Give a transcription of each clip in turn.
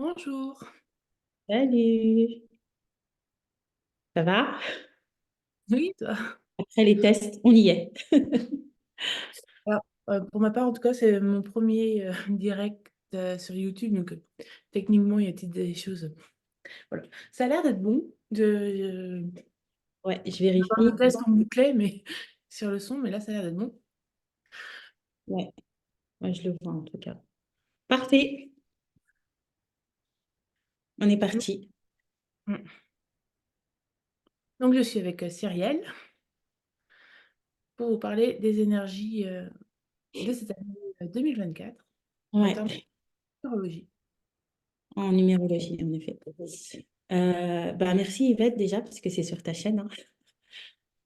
Bonjour. Salut, ça va? Oui, toi? Après les tests, on y est. Alors, pour ma part, en tout cas, c'est mon premier direct sur YouTube. Donc, techniquement, il y a peut-être des choses. Voilà. Ça a l'air d'être bon. Ouais, je Pas le vérifie. test en boucle, mais sur le son, mais là, ça a l'air d'être bon. Ouais, moi je le vois en tout cas. Parfait, on est parti. Mm. Donc, je suis avec Cyrielle pour vous parler des énergies de cette année 2024 en termes de Ouais, numérologie. en numérologie, en effet. Bah, merci Yvette déjà, parce que c'est sur ta chaîne, hein.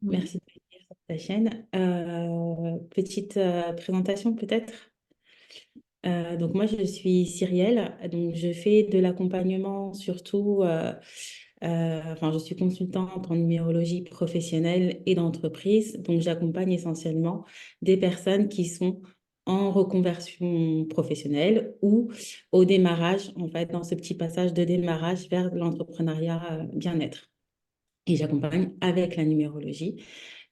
Oui. Merci de venir sur ta chaîne. Petite présentation peut-être. Donc moi, je suis Cyrielle, donc je fais de l'accompagnement surtout, enfin je suis consultante en numérologie professionnelle et d'entreprise, donc j'accompagne essentiellement des personnes qui sont en reconversion professionnelle ou au démarrage, en fait, dans ce petit passage de démarrage vers l'entrepreneuriat bien-être. Et j'accompagne avec la numérologie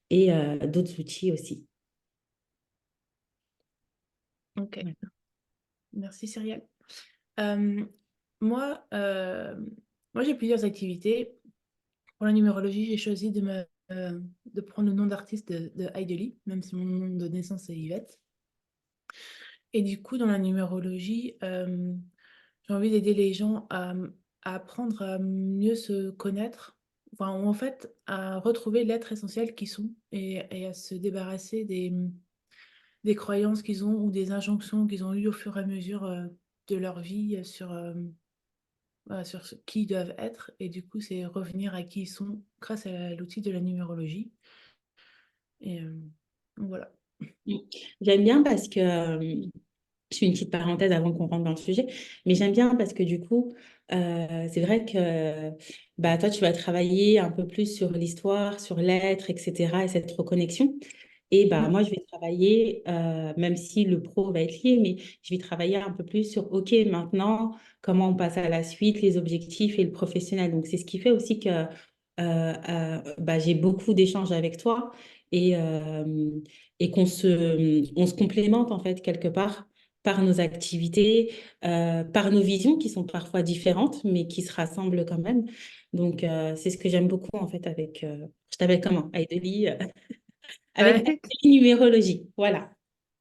et d'autres outils aussi. Ok. Ouais. Merci, Cyrielle. Euh, moi, moi j'ai plusieurs activités. Pour la numérologie, j'ai choisi de prendre le nom d'artiste de Heideley, même si mon nom de naissance est Yvette. Et du coup, dans la numérologie, j'ai envie d'aider les gens à apprendre à mieux se connaître, enfin, ou en fait, à retrouver l'être essentiel qu'ils sont et à se débarrasser des croyances qu'ils ont ou des injonctions qu'ils ont eues au fur et à mesure de leur vie voilà, sur qui ils doivent être. Et du coup, c'est revenir à qui ils sont grâce à l'outil de la numérologie. Et donc voilà. Mm. J'aime bien parce que, je fais une petite parenthèse avant qu'on rentre dans le sujet, mais j'aime bien parce que du coup, c'est vrai que bah, toi, tu vas travailler un peu plus sur l'histoire, sur l'être, etc., et cette reconnexion. Et bah, Mm. moi, je vais travailler, même si le pro va être lié, mais je vais travailler un peu plus sur, OK, maintenant, comment on passe à la suite, les objectifs et le professionnel. Donc, c'est ce qui fait aussi que bah, j'ai beaucoup d'échanges avec toi et, on se complémente, en fait, quelque part par nos activités, par nos visions qui sont parfois différentes, mais qui se rassemblent quand même. Donc, c'est ce que j'aime beaucoup, en fait, avec, je t'appelle comment? Aïdeli, avec Ouais. Aïdeli Numérologie. Voilà,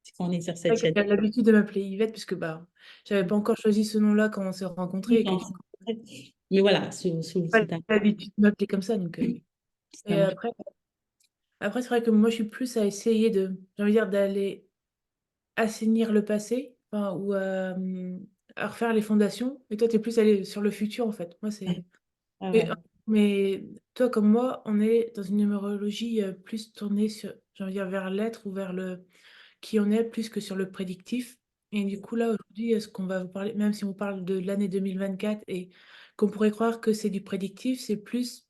c'est qu'on est sur C'est cette vrai chaîne. qu'elle a l'habitude de m'appeler Yvette, puisque bah, j'avais pas encore choisi ce nom-là quand on s'est rencontrés Oui, et que du coup, mais voilà, pas sous ta... l'habitude de m'appeler comme ça. Donc, oui. Ça Et marche. après c'est vrai que moi, je suis plus à essayer j'ai envie de dire, d'aller assainir le passé, enfin, ou à refaire les fondations. Et toi, tu es plus allé sur le futur, en fait. Moi, Ouais, c'est. ouais, Mais, ouais. mais toi, comme moi, on est dans une numérologie plus tournée sur, j'ai envie de dire, vers l'être ou vers le qui on est plus que sur le prédictif. Et du coup, là, aujourd'hui, ce qu'on va vous parler, même si on parle de l'année 2024 et qu'on pourrait croire que c'est du prédictif, c'est plus,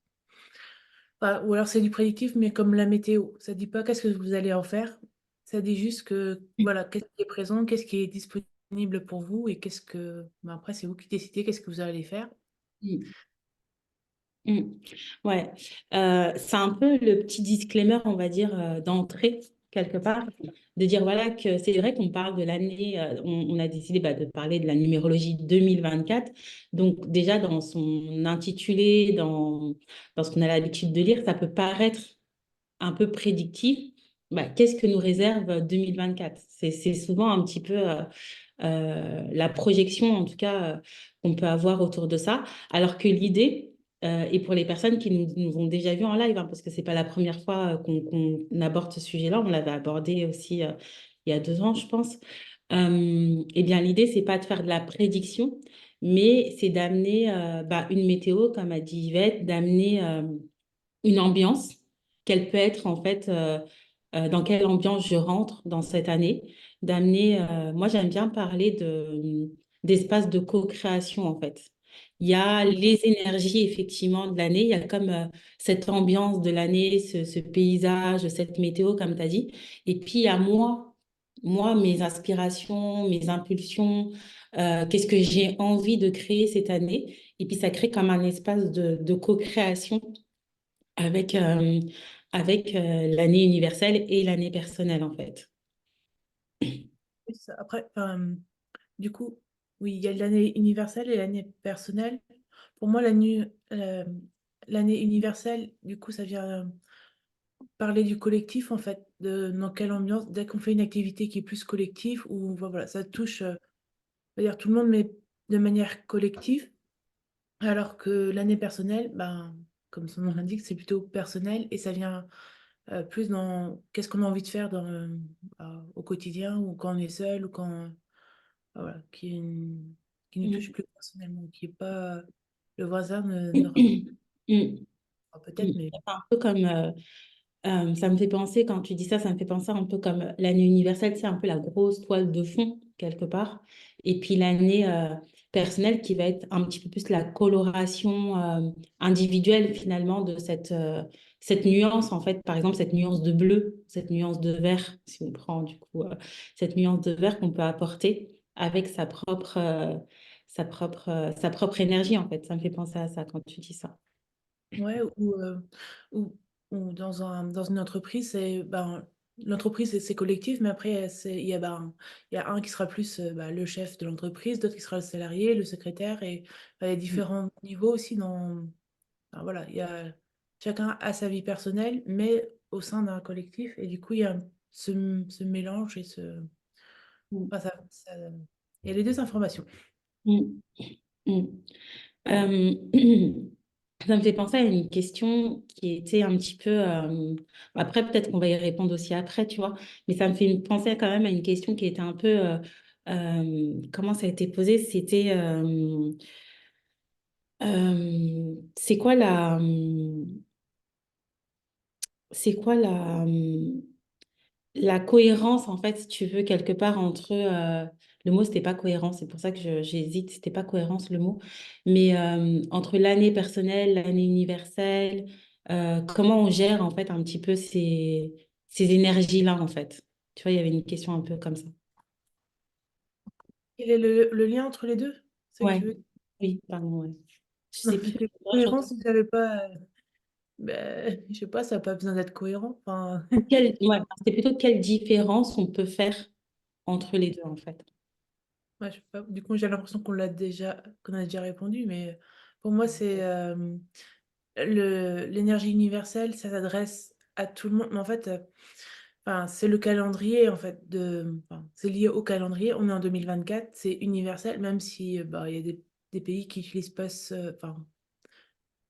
ou alors c'est du prédictif, mais comme la météo. Ça dit pas qu'est-ce que vous allez en faire. Ça dit juste que, voilà, qu'est-ce qui est présent, qu'est-ce qui est disponible pour vous et après, c'est vous qui décidez qu'est-ce que vous allez faire. Mm. Mm. Ouais, c'est un peu le petit disclaimer, on va dire, d'entrée, quelque part, de dire voilà que c'est vrai qu'on parle de l'année, on a décidé bah, de parler de la numérologie 2024. Donc, déjà, dans son intitulé, dans ce qu'on a l'habitude de lire, ça peut paraître un peu prédictif. Bah, qu'est-ce que nous réserve 2024? C'est souvent un petit peu la projection, en tout cas, qu'on peut avoir autour de ça. Alors que l'idée, et pour les personnes qui nous ont déjà vus en live, hein, parce que c'est pas la première fois qu'on aborde ce sujet-là, on l'avait abordé aussi il y a 2 ans, je pense. Eh bien, l'idée, c'est pas de faire de la prédiction, mais c'est d'amener bah, une météo, comme a dit Yvette, d'amener une ambiance, quelle peut être en fait, dans quelle ambiance je rentre dans cette année, d'amener, moi j'aime bien parler d'espace de co-création en fait. Il y a les énergies effectivement de l'année, il y a comme cette ambiance de l'année, ce paysage, cette météo comme tu as dit, et puis il y a moi. moi, mes aspirations, mes impulsions, qu'est-ce que j'ai envie de créer cette année. Et puis, ça crée comme un espace de co-création avec, l'année universelle et l'année personnelle, en fait. Oui, après, du coup, oui, il y a l'année universelle et l'année personnelle. Pour moi, l'année universelle, du coup, ça vient parler du collectif, en fait, de dans quelle ambiance, dès qu'on fait une activité qui est plus collective, ou voilà, ça touche, c'est-à-dire tout le monde, mais de manière collective, alors que l'année personnelle, ben, comme son nom l'indique, c'est plutôt personnel et ça vient plus dans qu'est-ce qu'on a envie de faire au quotidien ou quand on est seul ou quand, voilà, qui nous touche Mm. plus personnellement, qui est pas le voisin n'aura pas, Mm. enfin, Mm. peut-être, mais C'est un peu comme, ça me fait penser, quand tu dis ça, ça me fait penser un peu comme l'année universelle, c'est un peu la grosse toile de fond, quelque part. Et puis l'année personnelle qui va être un petit peu plus la coloration individuelle, finalement, de cette nuance, en fait. Par exemple, cette nuance de bleu, cette nuance de vert, si on prend, du coup, cette nuance de vert qu'on peut apporter avec sa propre énergie, en fait. Ça me fait penser à ça quand tu dis ça. ouais, ou, ou dans une entreprise, l'entreprise c'est collectif, mais après il y a un qui sera plus le chef de l'entreprise, d'autres qui sera le salarié, le secrétaire, et il y a différents niveaux aussi voilà, chacun a sa vie personnelle, mais au sein d'un collectif, et du coup il y a ce mélange et Mm. enfin, il y a les deux informations. Mm. Mm. Euh, Ça me fait penser à une question qui était un petit peu... après, peut-être qu'on va y répondre aussi après, tu vois. Mais ça me fait penser quand même à une question qui était un peu... comment ça a été posé? C'était... c'est quoi c'est quoi la cohérence, en fait, si tu veux, quelque part entre... le mot, c'était pas cohérence, c'est pour ça que j'hésite, c'était pas cohérence le mot, mais entre l'année personnelle, l'année universelle, comment on gère, en fait, un petit peu ces énergies-là, en fait. Tu vois, il y avait une question un peu comme ça. Quel est le lien entre les deux? C'est ça que Ouais, tu veux? oui, pardon, ouais. Je Non, sais plus. parce que Moi, je cohérence, retrouve- si tu savais pas, je sais pas, ça n'a pas besoin d'être cohérent. Enfin, Ouais, c'est plutôt quelle différence on peut faire entre les deux, en fait. ouais, je sais pas. Du coup, j'ai l'impression qu'on a déjà répondu, mais pour moi, c'est l'énergie universelle, ça s'adresse à tout le monde. Mais en fait, enfin, c'est le calendrier, en fait, c'est lié au calendrier. On est en 2024, c'est universel, même si il y a des pays qui n'utilisent pas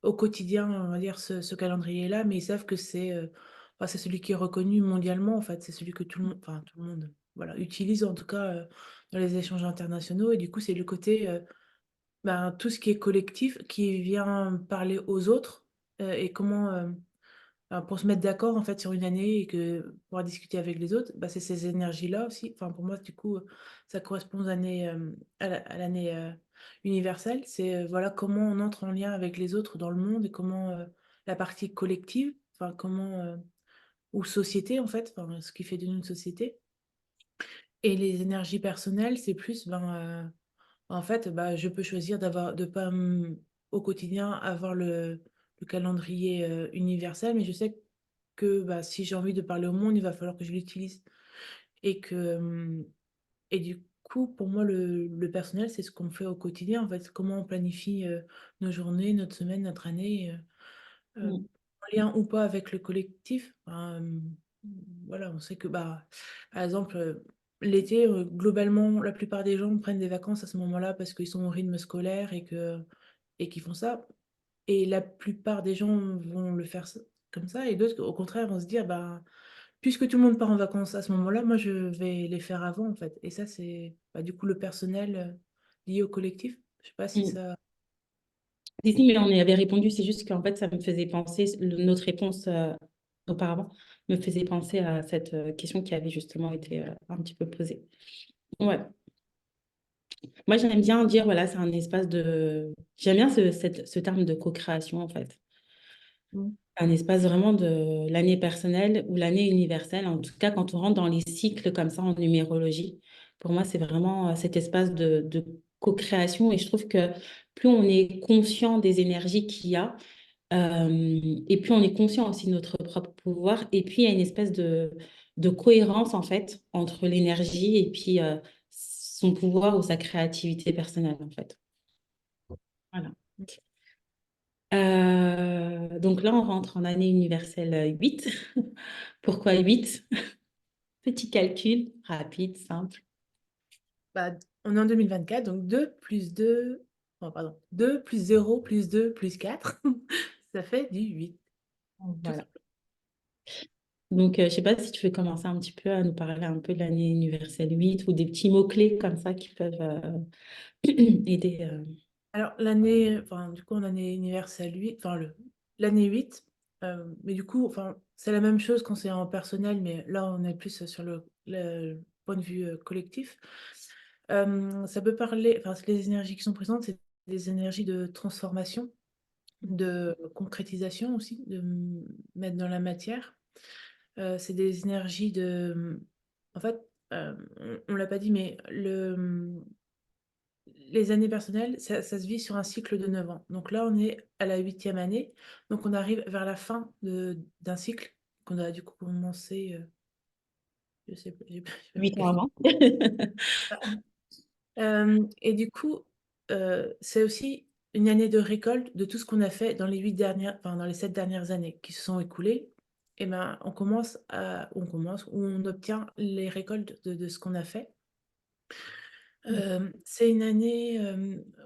au quotidien, on va dire, ce calendrier-là, mais ils savent que c'est celui qui est reconnu mondialement, en fait. C'est celui que tout le monde, voilà, utilise, en tout cas, dans les échanges internationaux. Et du coup, c'est le côté, tout ce qui est collectif, qui vient parler aux autres, et comment, pour se mettre d'accord, en fait, sur une année et pouvoir discuter avec les autres, c'est ces énergies-là aussi. Enfin, pour moi, du coup, ça correspond à l'année universelle. C'est voilà comment on entre en lien avec les autres dans le monde et comment la partie collective, enfin, ou société, en fait, enfin, ce qui fait de nous une société. Et les énergies personnelles, c'est plus, en fait, je peux choisir de pas, au quotidien, avoir le calendrier universel, mais je sais que si j'ai envie de parler au monde, il va falloir que je l'utilise. Et et du coup, pour moi, le personnel, c'est ce qu'on fait au quotidien, en fait, comment on planifie nos journées, notre semaine, notre année, Mm. en lien ou pas avec le collectif. Voilà, on sait que, par exemple, l'été, globalement, la plupart des gens prennent des vacances à ce moment-là parce qu'ils sont au rythme scolaire et qu'ils font ça. Et la plupart des gens vont le faire comme ça, et d'autres, au contraire, vont se dire, puisque tout le monde part en vacances à ce moment-là, moi, je vais les faire avant, en fait. Et ça, c'est du coup le personnel lié au collectif. Je sais pas si Mm. ça... Si, si, mais on y avait répondu, c'est juste qu'en fait, ça me faisait penser, notre réponse auparavant me faisait penser à cette question qui avait justement été un petit peu posée. Ouais. Moi, j'aime bien dire, voilà, c'est un espace de... J'aime bien ce terme de co-création, en fait. Un espace vraiment de l'année personnelle ou l'année universelle, en tout cas quand on rentre dans les cycles comme ça en numérologie. Pour moi, c'est vraiment cet espace de co-création et je trouve que plus on est conscient des énergies qu'il y a, et puis on est conscient aussi de notre propre pouvoir, et puis il y a une espèce de cohérence en fait entre l'énergie et puis son pouvoir ou sa créativité personnelle en fait. Voilà. Donc là, on rentre en année universelle 8. Pourquoi 8? Petit calcul, rapide, simple. Bah, on est en 2024, donc 2 plus 2, oh, pardon, 2 plus 0 plus 2 plus 4, ça fait du 8, tout Voilà. simple. Donc, je ne sais pas si tu veux commencer un petit peu à nous parler un peu de l'année universelle 8 ou des petits mots-clés comme ça qui peuvent aider. Alors, l'année, enfin, du coup, en année universelle 8, enfin, l'année 8, mais du coup, enfin, c'est la même chose quand c'est en personnel, mais là, on est plus sur le point de vue collectif. Ça peut parler, enfin, les énergies qui sont présentes, c'est des énergies de transformation, de concrétisation aussi, de mettre dans la matière. C'est des énergies de... En fait, on ne l'a pas dit, mais les années personnelles, ça se vit sur un cycle de 9 ans. Donc là, on est à la huitième année. Donc on arrive vers la fin d'un cycle qu'on a du coup commencé, je sais pas, j'ai pas 8 fait ans calcul. avant. Et du coup, c'est aussi une année de récolte de tout ce qu'on a fait dans les 7 dernières années qui se sont écoulées. Et ben, ou on obtient les récoltes de ce qu'on a fait. C'est une année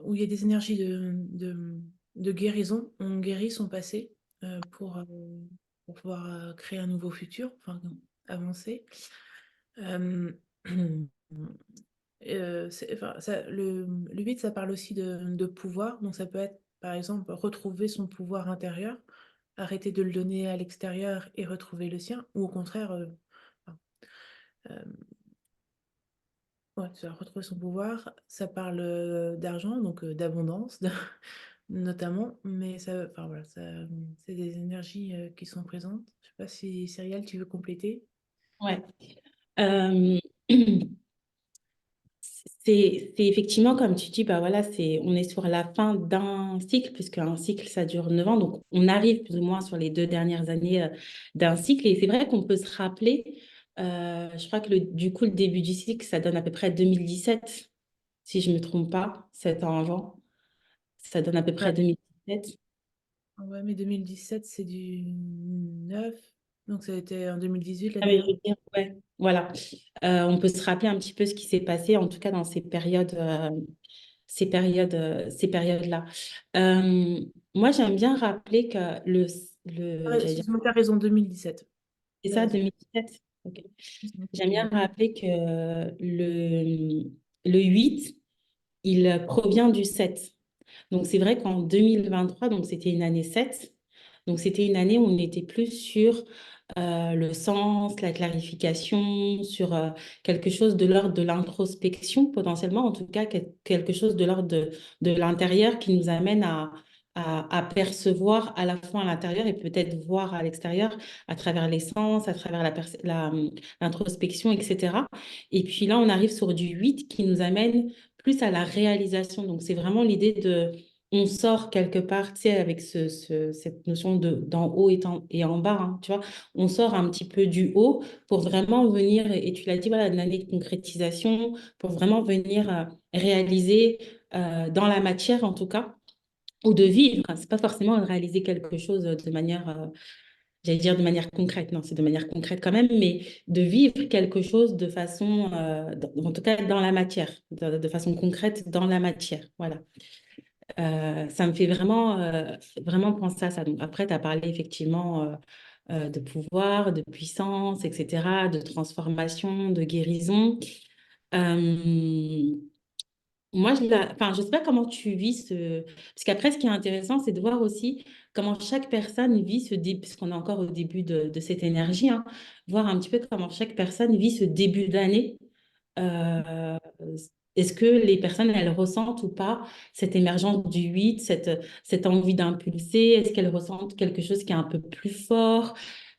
où il y a des énergies de guérison. On guérit son passé pour pouvoir créer un nouveau futur, enfin, avancer. Euh, enfin, le 8, ça parle aussi de pouvoir. Donc, ça peut être, par exemple, retrouver son pouvoir intérieur, arrêter de le donner à l'extérieur et retrouver le sien, ou au contraire, enfin, euh, ouais, ça, retrouver son pouvoir. Ça parle d'argent, donc d'abondance, notamment, mais ça, enfin, voilà, c'est des énergies qui sont présentes. Je sais pas si Cyrielle, tu veux compléter? Ouais. Euh, c'est effectivement, comme tu dis, bah voilà, on est sur la fin d'un cycle, puisque un cycle, ça dure 9 ans. Donc, on arrive plus ou moins sur les 2 dernières années d'un cycle. Et c'est vrai qu'on peut se rappeler, je crois que du coup, le début du cycle, ça donne à peu près 2017, si je ne me trompe pas, 7 ans avant. Ça donne à peu près Ouais. 2017. Ouais, mais 2017, c'est du 9, donc ça a été en 2018 Ah, l'année mais je veux d'avant. dire, ouais, voilà. On peut se rappeler un petit peu ce qui s'est passé, en tout cas dans ces périodes-là. Euh, Moi, j'aime bien rappeler que Ah, j'allais dire, excuse-moi, tu as raison, 2017. c'est Tu as ça, raison. 2017. Ok. J'aime bien 2017. rappeler que le 8, il provient du 7. Donc, c'est vrai qu'en 2023, donc c'était une année 7. Donc, c'était une année où on était plus sur le sens, la clarification, sur quelque chose de l'ordre de l'introspection, potentiellement, en tout cas, quelque chose de l'ordre de l'intérieur qui nous amène à percevoir à la fois à l'intérieur et peut-être voir à l'extérieur à travers les sens, à travers l'introspection, etc. Et puis là, on arrive sur du 8 qui nous amène plus à la réalisation. Donc, c'est vraiment l'idée de, on sort quelque part, tu sais, avec cette notion d'en haut et en bas, hein, tu vois, on sort un petit peu du haut pour vraiment venir, et tu l'as dit, voilà, une année de concrétisation, pour vraiment venir réaliser dans la matière, en tout cas, ou de vivre. C'est pas forcément de réaliser quelque chose de manière, j'allais dire de manière concrète, non, c'est de manière concrète quand même, mais de vivre quelque chose de façon, en tout cas dans la matière, de façon concrète dans la matière. Voilà. Ça me fait vraiment penser à ça. Donc après, tu as parlé effectivement de pouvoir, de puissance, etc., de transformation, de guérison. Euh, Moi, enfin, je ne sais pas comment tu vis ce... Parce qu'après, ce qui est intéressant, c'est de voir aussi comment chaque personne vit ce début, puisqu'on est encore au début de cette énergie, hein, voir un petit peu comment chaque personne vit ce début d'année euh, est-ce que les personnes, elles ressentent ou pas cette émergence du 8, cette envie d'impulser? Est-ce qu'elles ressentent quelque chose qui est un peu plus fort?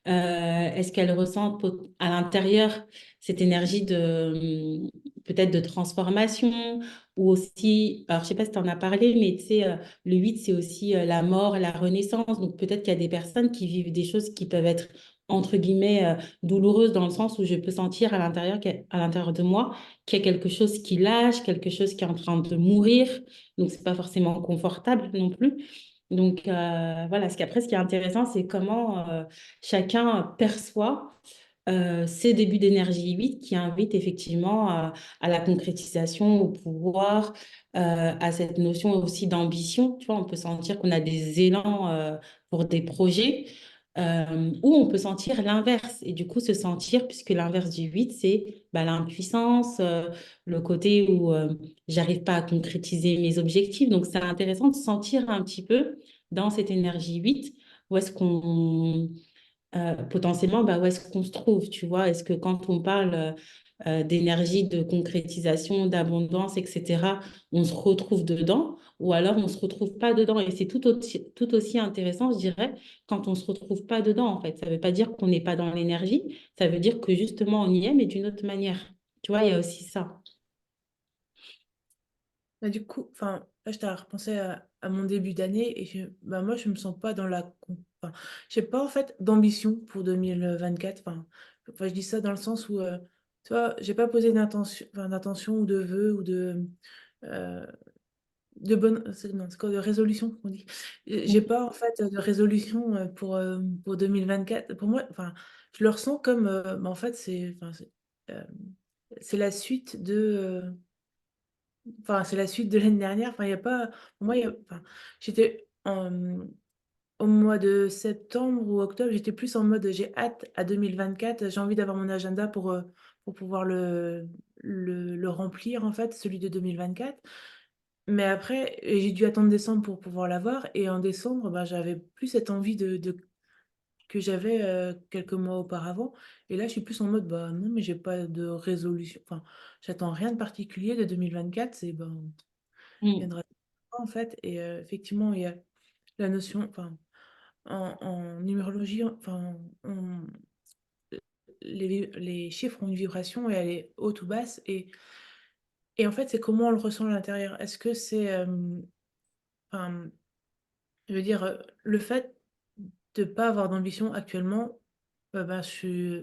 Est-ce qu'elles ressentent à l'intérieur cette énergie de peut-être de transformation ou aussi, alors je sais pas si tu en as parlé, mais tu sais, le 8, c'est aussi la mort, la renaissance. Donc peut-être qu'il y a des personnes qui vivent des choses qui peuvent être, entre guillemets, douloureuses dans le sens où je peux sentir à l'intérieur de moi qu'il y a quelque chose qui lâche, quelque chose qui est en train de mourir. Donc c'est pas forcément confortable non plus. Donc voilà, ce qui est intéressant, c'est comment chacun perçoit ces débuts d'énergie 8 qui invitent effectivement à la concrétisation, au pouvoir, à cette notion aussi d'ambition. Tu vois, on peut sentir qu'on a des élans pour des projets, ou on peut sentir l'inverse. Et du coup, se sentir, puisque l'inverse du 8, c'est bah, l'impuissance, le côté où j'arrive pas à concrétiser mes objectifs. Donc, c'est intéressant de sentir un petit peu dans cette énergie 8 où est-ce qu'on potentiellement, bah, où est-ce qu'on se trouve, tu vois? Est-ce que quand on parle d'énergie, de concrétisation, d'abondance, etc., on se retrouve dedans ou alors on ne se retrouve pas dedans? Et c'est tout aussi intéressant, je dirais, quand on ne se retrouve pas dedans, en fait. Ça ne veut pas dire qu'on n'est pas dans l'énergie, ça veut dire que justement on y est, mais d'une autre manière. Tu vois, il y a aussi ça. Bah, du coup, enfin, là, je t'ai repensé à mon début d'année et bah, moi, je me sens pas dans enfin, j'ai pas en fait d'ambition pour 2024. Je dis ça dans le sens où, tu vois, j'ai pas posé d'intention ou de vœux ou euh, non, c'est quoi, de résolution qu'on dit. J'ai Mm, pas en fait de résolution pour 2024. Pour moi, enfin, je le ressens comme, bah, en fait, euh, c'est la suite c'est la suite de l'année dernière. Enfin, il y a pas pour moi, enfin, j'étais au mois de septembre ou octobre, j'étais plus en mode, j'ai hâte à 2024, j'ai envie d'avoir mon agenda pour pouvoir le remplir, en fait, celui de 2024. Mais après, j'ai dû attendre décembre pour pouvoir l'avoir et en décembre, bah, j'avais plus cette envie de que j'avais, quelques mois auparavant et là, je suis plus en mode: «Bah, non, mais j'ai pas de résolution». Enfin, j'attends rien de particulier de 2024, c'est, ben mm, viendra en fait et effectivement, il y a la notion en numérologie, enfin, les chiffres ont une vibration et elle est haute ou basse et en fait, c'est comment on le ressent à l'intérieur. Est-ce que c'est, enfin, je veux dire, le fait de pas avoir d'ambition actuellement, bah, c'est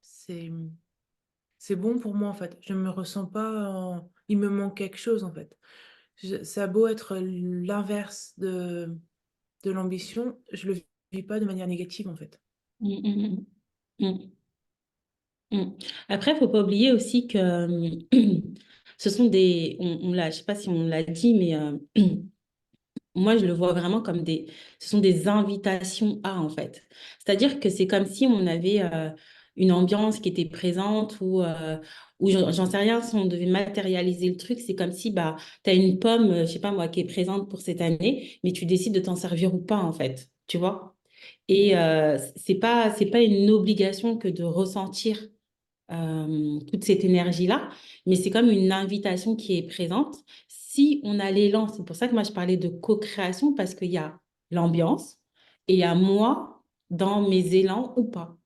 c'est bon pour moi, en fait. Je me ressens pas il me manque quelque chose, en fait. Ça a beau être l'inverse de l'ambition, je le vis pas de manière négative, en fait. mm, mm, mm, mm. Mm. Après, il faut pas oublier aussi que ce sont je sais pas si on l'a dit, mais moi, je le vois vraiment comme ce sont des invitations à, en fait. C'est-à-dire que c'est comme si on avait une ambiance qui était présente ou j'en sais rien, si on devait matérialiser le truc, c'est comme si bah, tu as une pomme, je sais pas moi, qui est présente pour cette année, mais tu décides de t'en servir ou pas, en fait. Tu vois? Et c'est pas une obligation que de ressentir toute cette énergie-là, mais c'est comme une invitation qui est présente. Si on a l'élan, c'est pour ça que moi je parlais de co-création, parce qu'il y a l'ambiance et il y a moi dans mes élans ou pas,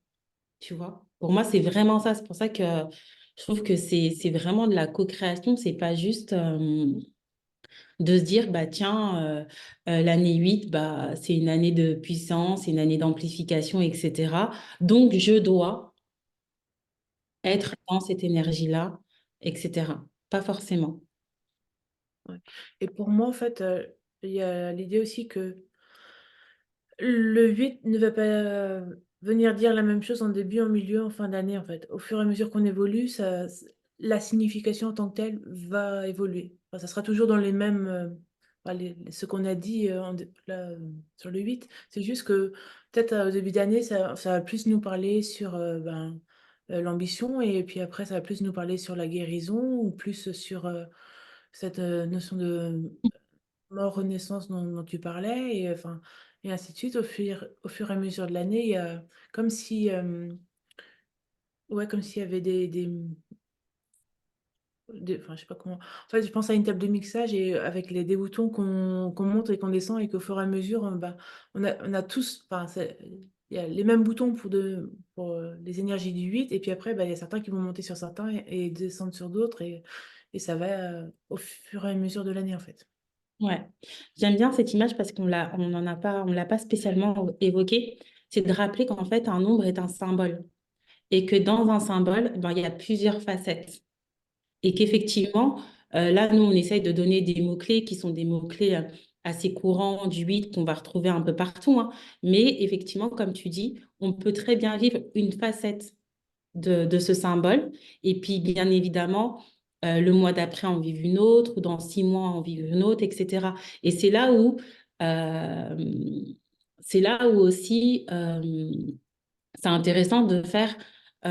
tu vois. Pour moi, c'est vraiment ça. C'est pour ça que je trouve que c'est vraiment de la co-création. C'est pas juste de se dire, bah tiens, l'année 8 bah, c'est une année de puissance, c'est une année d'amplification, etc. Donc, je dois être dans cette énergie-là, etc. Pas forcément. Ouais. Et pour moi, en fait, il y a l'idée aussi que le 8 ne va pas venir dire la même chose en début, en milieu, en fin d'année, en fait. Au fur et à mesure qu'on évolue, la signification en tant que telle va évoluer. Enfin, ça sera toujours dans les mêmes, ce qu'on a dit là, sur le 8. C'est juste que peut-être au début d'année, ça va plus nous parler sur l'ambition et puis après, ça va plus nous parler sur la guérison ou plus sur cette notion de mort, renaissance dont tu parlais et enfin et ainsi de suite. Au fur et à mesure de l'année, il y a comme si, ouais, comme s'il y avait enfin, je sais pas comment. En fait, je pense à une table de mixage et avec des boutons qu'on monte et qu'on descend et qu'au fur et à mesure, bah, on a tous, enfin, il y a les mêmes boutons pour les énergies du 8 et puis après, bah, il y a certains qui vont monter sur certains et descendre sur d'autres et ça va au fur et à mesure de l'année en fait. Ouais, j'aime bien cette image parce on l'a pas spécialement évoqué. C'est de rappeler qu'en fait, un nombre est un symbole et que dans un symbole, ben, il y a plusieurs facettes. Et qu'effectivement, là, nous, on essaye de donner des mots-clés qui sont des mots-clés assez courants du 8 qu'on va retrouver un peu partout, hein. Mais effectivement, comme tu dis, on peut très bien vivre une facette de ce symbole. Et puis, bien évidemment, le mois d'après, en vivre une autre, ou dans 6 mois, en vivre une autre, etc. Et euh, c'est là où aussi, c'est intéressant de faire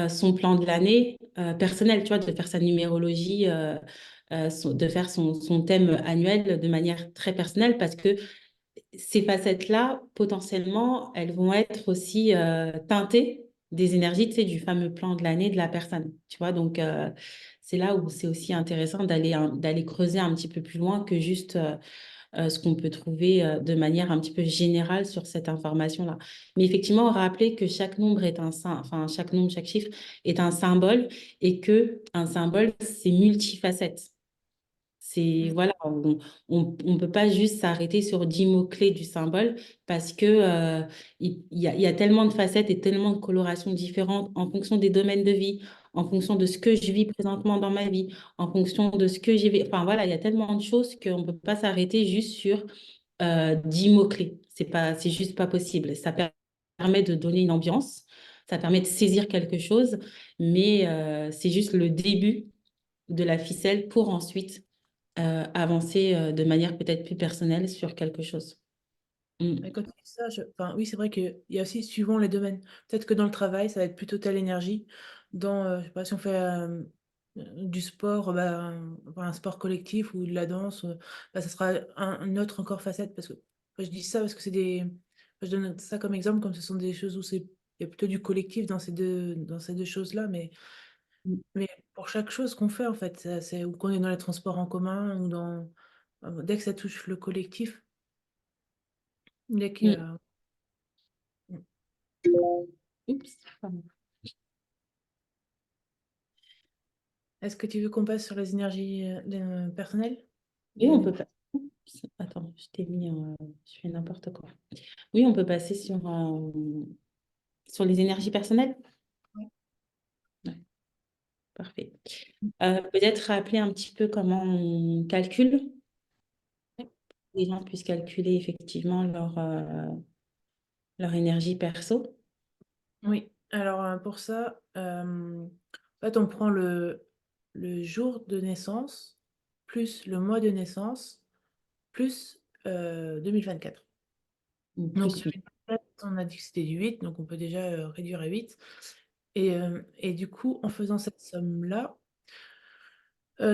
son plan de l'année personnel, tu vois, de faire sa numérologie, de faire son thème annuel de manière très personnelle parce que ces facettes-là, potentiellement, elles vont être aussi teintées des énergies, tu sais, du fameux plan de l'année de la personne, tu vois. Donc, c'est là où c'est aussi intéressant d'aller creuser un petit peu plus loin que juste ce qu'on peut trouver de manière un petit peu générale sur cette information-là. Mais effectivement, rappeler que chaque nombre est enfin, chaque nombre, chaque chiffre est un symbole et que un symbole, c'est multifacette. C'est, Mm. voilà, on peut pas juste s'arrêter sur 10 mots-clés du symbole parce que, il y a tellement de facettes et tellement de colorations différentes en fonction des domaines de vie, en fonction de ce que je vis présentement dans ma vie, en fonction de ce que j'ai vécu. Enfin, voilà, il y a tellement de choses qu'on ne peut pas s'arrêter juste sur 10 mots-clés. C'est juste pas possible. Ça permet de donner une ambiance, ça permet de saisir quelque chose, mais c'est juste le début de la ficelle pour ensuite avancer de manière peut-être plus personnelle sur quelque chose. Mm. Mais quand tu dis ça, enfin, oui, c'est vrai qu'il y a aussi suivant les domaines. Peut-être que dans le travail, ça va être plutôt telle énergie. Dans, je sais pas, si on fait du sport, bah, enfin, un sport collectif ou de la danse, bah, ça sera une autre encore facette. Parce que enfin, je dis ça parce que je donne ça comme exemple, comme ce sont des choses où il y a plutôt du collectif dans ces deux choses-là. Mais pour chaque chose qu'on fait, en fait, ou qu'on est dans les transports en commun ou dès que ça touche le collectif, dès qu'il y Mm. a. Oups, pardon. Est-ce que tu veux qu'on passe sur les énergies personnelles de Oui, on l'année peut prochaine? pas. Attends, je t'ai mis, je fais n'importe quoi. Oui, on peut passer sur les énergies personnelles. Ouais. Ouais, parfait. Peut-être rappeler un petit peu comment on calcule. Les gens puissent calculer effectivement leur énergie perso. Oui, alors pour ça, en fait, on prend le jour de naissance, plus le mois de naissance, plus 2024. Ou Donc plus 8. 2024, on a dit que c'était du 8, donc on peut déjà réduire à 8. Et du coup, en faisant cette somme-là,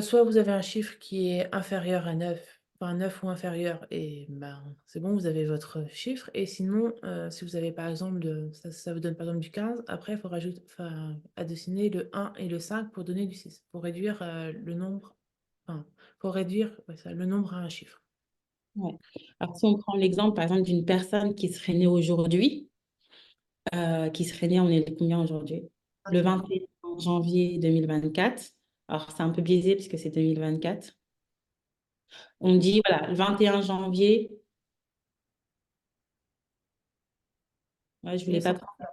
soit vous avez un chiffre qui est inférieur à 9, enfin 9 ou inférieur, et ben, c'est bon, vous avez votre chiffre. Et sinon, si vous avez par exemple, ça vous donne par exemple du 15, après il faut rajouter, enfin, additionner le 1 et le 5 pour donner du 6, pour réduire le nombre, enfin, pour réduire ouais, le nombre à un chiffre. Ouais. Alors, si on prend l'exemple, par exemple, d'une personne qui serait née aujourd'hui, qui serait née, on est le combien aujourd'hui? Le 21. 21 janvier 2024. Alors, c'est un peu biaisé puisque c'est 2024. On dit, voilà, le 21 janvier, ouais, je voulais pas 1900. prendre,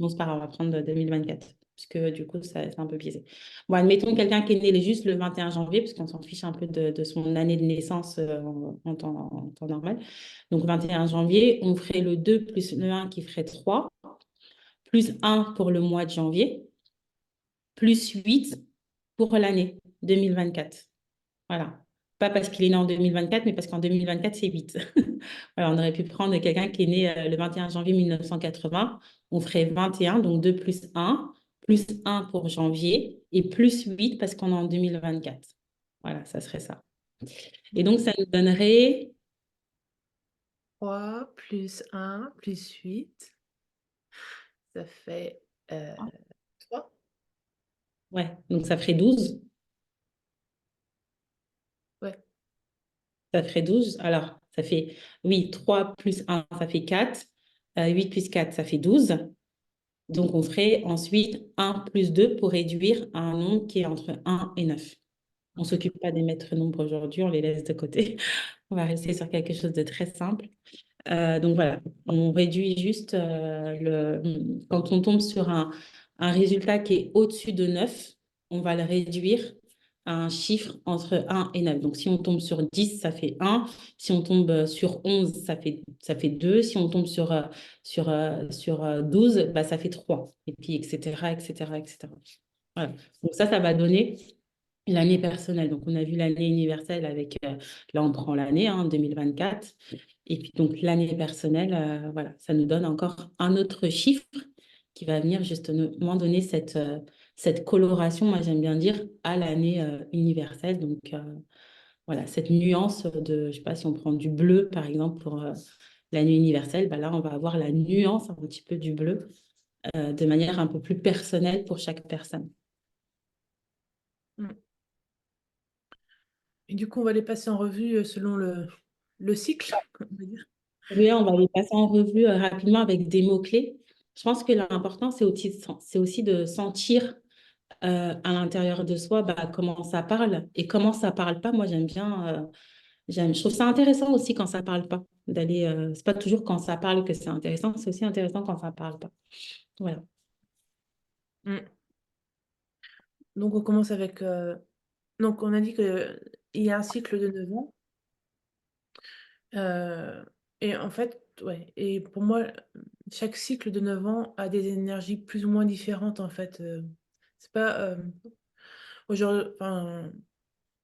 bon, c'est pas grave, on va prendre 2024, puisque du coup, c'est un peu biaisé. Bon, admettons quelqu'un qui est né juste le 21 janvier, puisqu'on s'en fiche un peu de son année de naissance en temps normal. Donc, 21 janvier, on ferait le 2 plus le 1 qui ferait 3, plus 1 pour le mois de janvier, plus 8 pour l'année 2024. Voilà. Pas parce qu'il est né en 2024, mais parce qu'en 2024, c'est 8. Voilà, on aurait pu prendre quelqu'un qui est né le 21 janvier 1980. On ferait 21, donc 2 plus un pour janvier, et plus 8 parce qu'on est en 2024. Voilà, ça serait ça. Et donc, ça nous donnerait, 3 plus 1 plus 8, ça fait 3. ouais, donc ça ferait 12. ça ferait 12. Alors, ça fait, oui, 3 plus un, ça fait 4. 8 plus 4, ça fait 12. Donc, on ferait ensuite un plus 2 pour réduire à un nombre qui est entre un et 9. On ne s'occupe pas des maîtres nombres aujourd'hui, on les laisse de côté. On va rester sur quelque chose de très simple. Donc voilà, on réduit juste quand on tombe sur un résultat qui est au-dessus de 9, on va le réduire à un chiffre entre un et 9. Donc si on tombe sur 10, ça fait un. Si on tombe sur 11, ça fait 2. Si on tombe sur 12, bah, ça fait 3. Et puis, etc., etc., etc. Voilà. Donc ça va donner l'année personnelle. Donc, on a vu l'année universelle avec, là, on prend l'année, 2024. Et puis, donc, l'année personnelle, voilà, ça nous donne encore un autre chiffre qui va venir justement donner cette coloration, moi, j'aime bien dire, à l'année universelle. Donc, voilà, cette nuance de, je sais pas, si on prend du bleu, par exemple, pour l'année universelle, bah là, on va avoir la nuance un petit peu du bleu de manière un peu plus personnelle pour chaque personne. Mm. Et du coup, on va les passer en revue selon le cycle, on va dire. Oui, on va les passer en revue rapidement avec des mots-clés. Je pense que l'important, c'est aussi de sentir à l'intérieur de soi comment ça parle et comment ça parle pas. Moi, j'aime bien, je trouve ça intéressant aussi quand ça parle pas. C'est pas toujours quand ça parle que c'est intéressant, c'est aussi intéressant quand ça parle pas. Voilà. Mm. Donc, on commence avec. Donc, on a dit qu'il y a un cycle de 9 ans. Euh, et en fait, ouais. Et pour moi, chaque cycle de 9 ans a des énergies plus ou moins différentes, en fait. C'est pas. Aujourd'hui, enfin,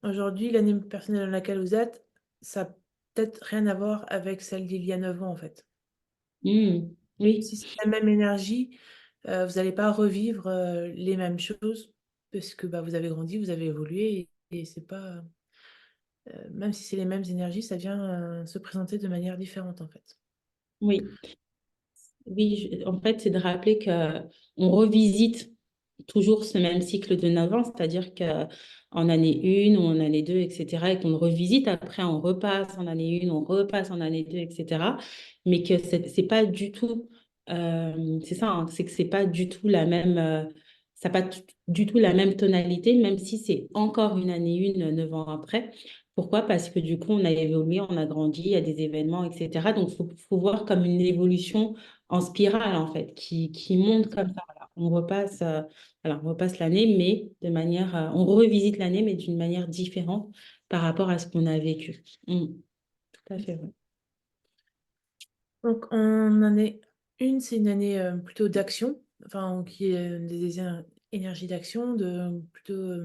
aujourd'hui, l'année personnelle dans laquelle vous êtes, ça n'a peut-être rien à voir avec celle d'il y a 9 ans, en fait. Oui, Si c'est la même énergie, vous n'allez pas revivre les mêmes choses parce que bah, vous avez grandi, vous avez évolué et c'est pas, même si c'est les mêmes énergies, ça vient se présenter de manière différente en fait. oui. Oui, en fait, c'est de rappeler qu'on revisite toujours ce même cycle de 9 ans, c'est-à-dire qu'en année 1 ou en année 2, etc., et qu'on le revisite, après on repasse en année 1, on repasse en année 2, etc., mais que c'est pas du tout, c'est ça, c'est que c'est pas du tout la même, ça n'a pas du tout la même tonalité, même si c'est encore une année 1, 9 ans après. Pourquoi? Parce que du coup, on a évolué, on a grandi, il y a des événements, etc. Donc, il faut voir comme une évolution en spirale, en fait, qui monte comme ça. Voilà. On repasse l'année, mais on revisite l'année, mais d'une manière différente par rapport à ce qu'on a vécu. Tout à fait, ouais. Donc en année 1, c'est une année plutôt d'action, enfin qui est énergies d'action, plutôt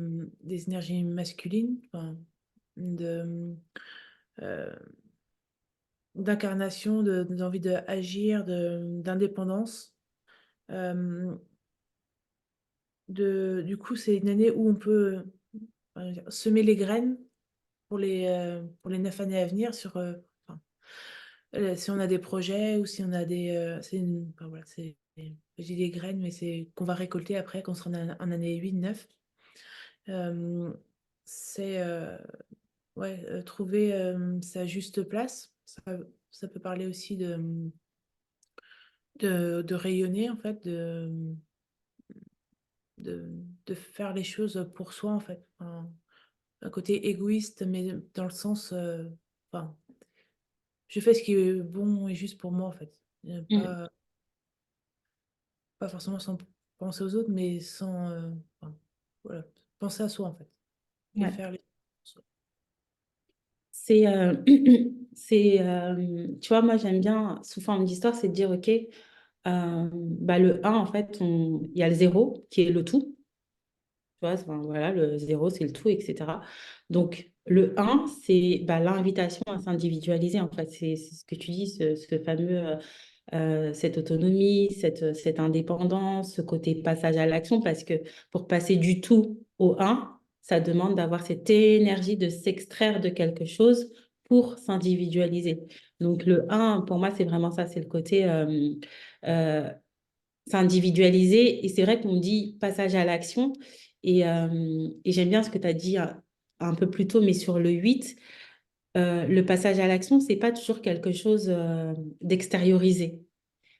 des énergies masculines, enfin, de, euh, d'incarnation, d'envie d'agir, d'indépendance. Euh, du coup, c'est une année où on peut semer les graines pour les 9 années à venir enfin, si on a des projets ou si on a enfin, voilà, j'ai des graines, mais c'est qu'on va récolter après quand on sera en année 8, 9. Euh, c'est ouais, trouver sa juste place. Ça peut parler aussi de rayonner, en fait, de, de faire les choses pour soi, en fait. Un côté égoïste, mais dans le sens, enfin, je fais ce qui est bon et juste pour moi, en fait. Mm. Pas forcément sans penser aux autres, mais sans, enfin, voilà, penser à soi, en fait. Et Ouais. faire les choses. C'est, tu vois, moi j'aime bien, sous forme d'histoire, c'est de dire, OK, le un en fait, il y a le zéro qui est le tout. Tu vois, enfin, voilà, le zéro, c'est le tout, etc. Donc, le un c'est l'invitation à s'individualiser, en fait. C'est ce que tu dis, ce fameux, cette autonomie, cette indépendance, ce côté passage à l'action, parce que pour passer du tout au un ça demande d'avoir cette énergie de s'extraire de quelque chose pour s'individualiser. Donc, le un pour moi, c'est vraiment ça, c'est le côté euh, s'individualiser. Et c'est vrai qu'on dit passage à l'action. Et j'aime bien ce que tu as dit un peu plus tôt, mais sur le 8 le passage à l'action, c'est pas toujours quelque chose d'extériorisé.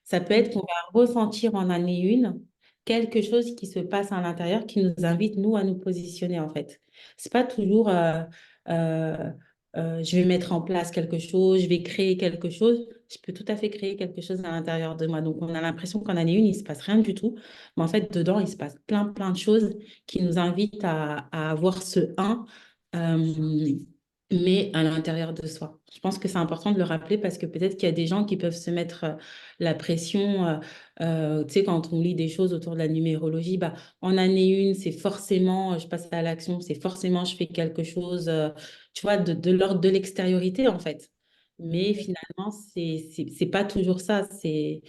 Ça peut Mm. être qu'on va ressentir en année une quelque chose qui se passe à l'intérieur qui nous invite, nous, à nous positionner, en fait. C'est pas toujours euh, je vais mettre en place quelque chose, je vais créer quelque chose. Je peux tout à fait créer quelque chose à l'intérieur de moi. Donc, on a l'impression qu'en année une, il se passe rien du tout. Mais en fait, dedans, il se passe plein, plein de choses qui nous invitent à avoir ce un, euh, mais à l'intérieur de soi. Je pense que c'est important de le rappeler parce que peut-être qu'il y a des gens qui peuvent se mettre la pression. Tu sais, quand on lit des choses autour de la numérologie, bah, en année une, c'est forcément, je passe à l'action, c'est forcément, je fais quelque chose, tu vois, de l'ordre de l'extériorité, en fait. Mais finalement, c'est pas toujours ça. C'est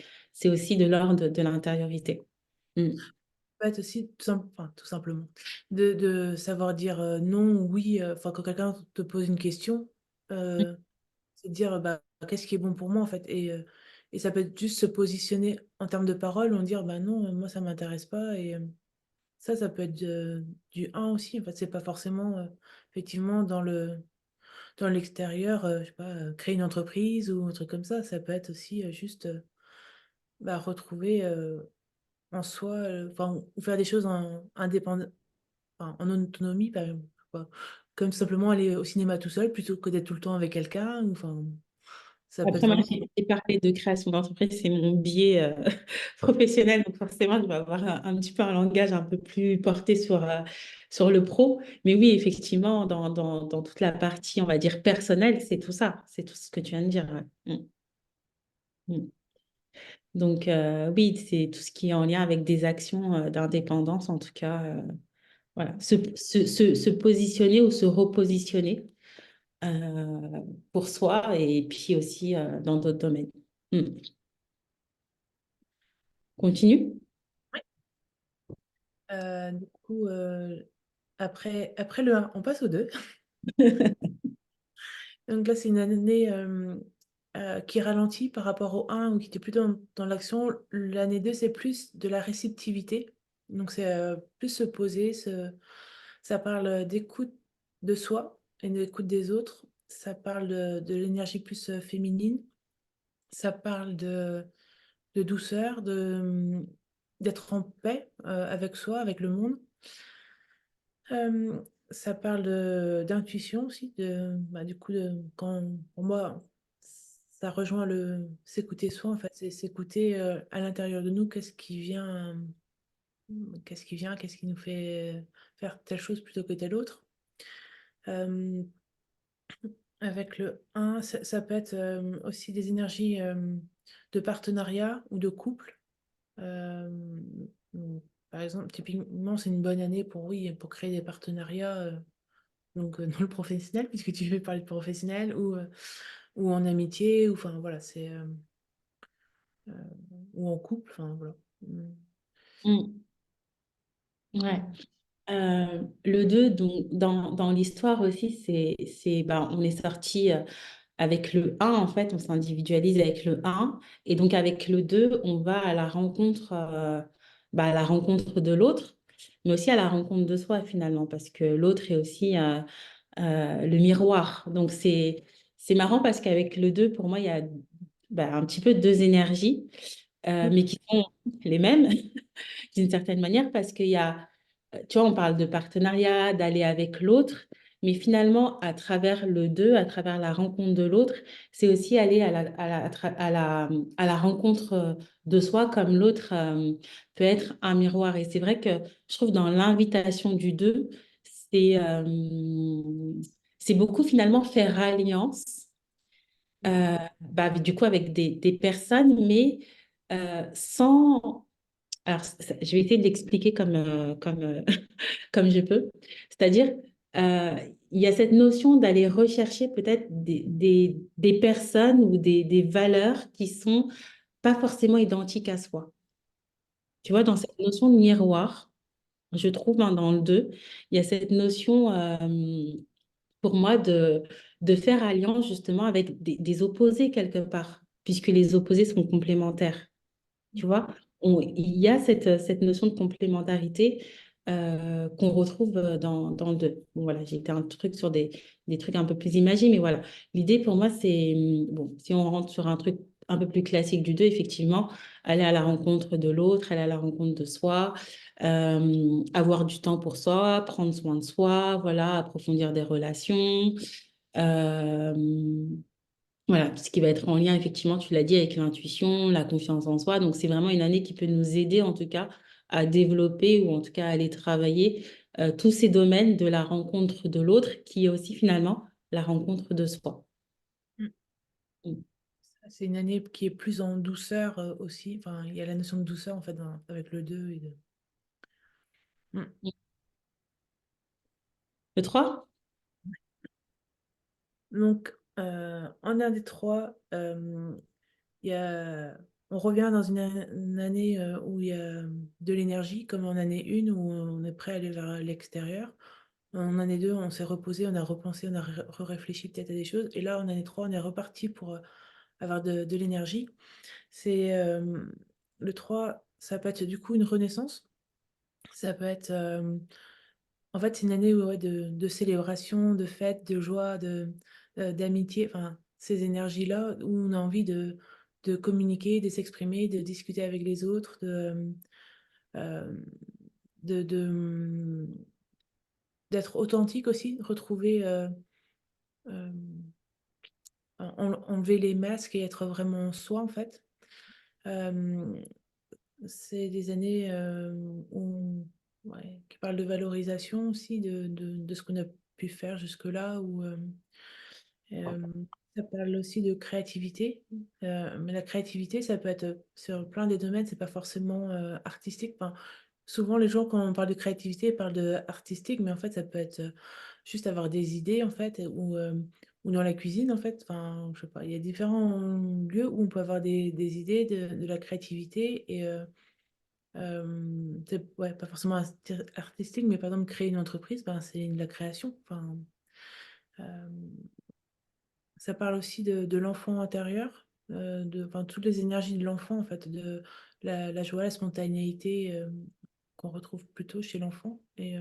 aussi de l'ordre de l'intériorité. Mm. Peut être aussi, enfin, tout simplement, de savoir dire non ou oui, enfin, quand quelqu'un te pose une question, euh, c'est de dire bah, qu'est-ce qui est bon pour moi en fait. Et ça peut être juste se positionner en termes de parole, on dire bah non, moi ça m'intéresse pas. Et ça peut être du un aussi. En fait, c'est pas forcément effectivement dans l'extérieur, je sais pas, créer une entreprise ou un truc comme ça. Ça peut être aussi juste bah, retrouver en soi, enfin, ou faire des choses en autonomie, par exemple. Quoi. Comme simplement aller au cinéma tout seul plutôt que d'être tout le temps avec quelqu'un. Enfin, ça peut être Après, moi, vraiment. j'ai parlé de création d'entreprise, c'est mon biais professionnel. Donc, forcément, je vais avoir un petit peu un langage un peu plus porté sur le pro. Mais oui, effectivement, dans toute la partie, on va dire, personnelle, c'est tout ça. C'est tout ce que tu viens de dire. Ouais. Mm. Donc, oui, c'est tout ce qui est en lien avec des actions d'indépendance, en tout cas. Voilà. Se positionner ou se repositionner euh, pour soi et puis aussi dans d'autres domaines. Mm. Continue. Du coup, après le un on passe au deux. Donc là, c'est une année qui ralentit par rapport au un ou qui était plutôt dans l'action. L'année 2 c'est plus de la réceptivité. Donc c'est plus se poser. Ça parle d'écoute de soi et d'écoute des autres. Ça parle de l'énergie plus féminine. Ça parle de douceur, d'être en paix avec soi, avec le monde. Ça parle d'intuition aussi, bah, du coup, pour moi, ça rejoint s'écouter soi, en fait, c'est s'écouter à l'intérieur de nous, qu'est-ce qui nous fait faire telle chose plutôt que telle autre. Euh, Avec le un ça peut être aussi des énergies de partenariat ou de couple. Euh, donc, Par exemple, typiquement, c'est une bonne année pour, oui, pour créer des partenariats. Donc dans le professionnel, puisque tu veux parler de professionnel, ou en amitié, ou enfin voilà, euh, ou en couple, enfin voilà. Mm. Ouais. Le 2 donc, dans l'histoire aussi, bah, on est sorti avec le un en fait, on s'individualise avec le un et donc avec le 2 on va à la rencontre, bah, à la rencontre de l'autre, mais aussi à la rencontre de soi finalement, parce que l'autre est aussi le miroir. Donc c'est marrant parce qu'avec le 2 pour moi, il y a bah, un petit peu deux énergies, mais qui sont les mêmes d'une certaine manière, parce qu'il y a, tu vois, on parle de partenariat, d'aller avec l'autre, mais finalement, à travers le deux, à travers la rencontre de l'autre, c'est aussi aller à la rencontre de soi, comme l'autre peut être un miroir. Et c'est vrai que je trouve dans l'invitation du deux, c'est c'est beaucoup finalement faire alliance bah, du coup avec des personnes, mais sans... Alors, je vais essayer de l'expliquer comme je peux. C'est-à-dire, euh, il y a cette notion d'aller rechercher peut-être des personnes ou des valeurs qui sont pas forcément identiques à soi. Tu vois, dans cette notion de miroir, je trouve dans le 2 il y a cette notion pour moi de faire alliance justement avec des opposés quelque part, puisque les opposés sont complémentaires. Tu vois, il y a cette notion de complémentarité qu'on retrouve dans le 2. Bon, voilà, j'ai été un truc sur des trucs un peu plus imagés, mais voilà. L'idée pour moi, c'est, bon, si on rentre sur un truc un peu plus classique du 2, effectivement, aller à la rencontre de l'autre, aller à la rencontre de soi, avoir du temps pour soi, prendre soin de soi, voilà, approfondir des relations. euh, voilà, ce qui va être en lien, effectivement, tu l'as dit, avec l'intuition, la confiance en soi. Donc, c'est vraiment une année qui peut nous aider, en tout cas, à développer ou en tout cas à aller travailler tous ces domaines de la rencontre de l'autre, qui est aussi finalement la rencontre de soi. Mm. Mm. C'est une année qui est plus en douceur aussi. Enfin, il y a la notion de douceur en fait avec le 2 et Mm. Le 3. Donc, en année 3, il y a... on revient dans une année où il y a de l'énergie, comme en année 1 où on est prêt à aller vers l'extérieur. En année 2 on s'est reposé, on a repensé, on a réfléchi peut-être à des choses. Et là, en année 3 on est reparti pour avoir de l'énergie. C'est le 3 ça peut être du coup une renaissance. Ça peut être en fait, c'est une année ouais, de célébration, de fête, de joie, d'amitié, enfin, ces énergies-là où on a envie de communiquer, de s'exprimer, de discuter avec les autres, euh, de, de, d'être authentique aussi, retrouver, euh, enlever les masques et être vraiment soi en fait. Euh, c'est des années ouais, qui parlent de valorisation aussi, de ce qu'on a pu faire jusque-là, ou Euh, ça parle aussi de créativité, mais la créativité, ça peut être sur plein des domaines, c'est pas forcément artistique. Enfin, souvent, les gens, quand on parle de créativité, ils parlent de artistique, mais en fait, ça peut être juste avoir des idées, en fait, ou dans la cuisine, en fait. Enfin, je sais pas, il y a différents lieux où on peut avoir des idées, de la créativité, et c'est ouais, pas forcément artistique, mais par exemple, créer une entreprise, ben, c'est de la création. Enfin, euh, ça parle aussi de l'enfant intérieur, enfin, toutes les énergies de l'enfant, en fait, de la joie, la spontanéité qu'on retrouve plutôt chez l'enfant. Et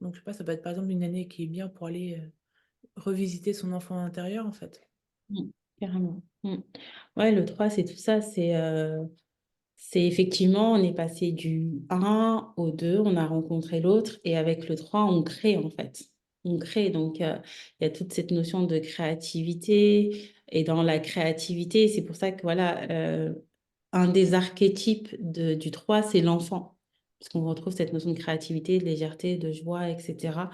donc, je sais pas, ça peut être par exemple une année qui est bien pour aller revisiter son enfant intérieur, en fait. Mm. Carrément. Mm. Ouais, le 3 c'est tout ça. C'est effectivement, on est passé du un au 2, on a rencontré l'autre, et avec le 3 on crée en fait. On crée, donc il y a toute cette notion de créativité, et dans la créativité, c'est pour ça que voilà, un des archétypes du 3 c'est l'enfant. Parce qu'on retrouve cette notion de créativité, de légèreté, de joie, etc.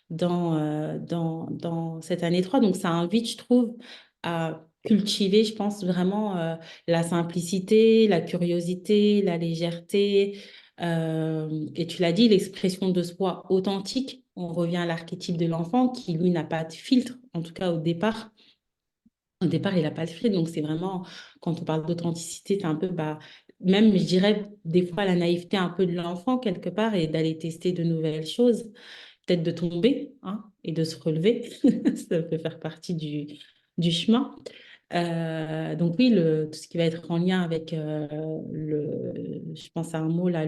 dans cette année 3. Donc ça invite, je trouve, à cultiver, je pense, vraiment la simplicité, la curiosité, la légèreté. Et tu l'as dit, l'expression de soi authentique. On revient à l'archétype de l'enfant qui, lui, n'a pas de filtre, en tout cas au départ. Au départ, il n'a pas de filtre. Donc, c'est vraiment, quand on parle d'authenticité, c'est un peu, bah, même, je dirais, des fois, la naïveté un peu de l'enfant, quelque part, et d'aller tester de nouvelles choses, peut-être de tomber, hein, et de se relever. Ça peut faire partie du chemin. Donc oui, tout ce qui va être en lien avec je pense à un mot là,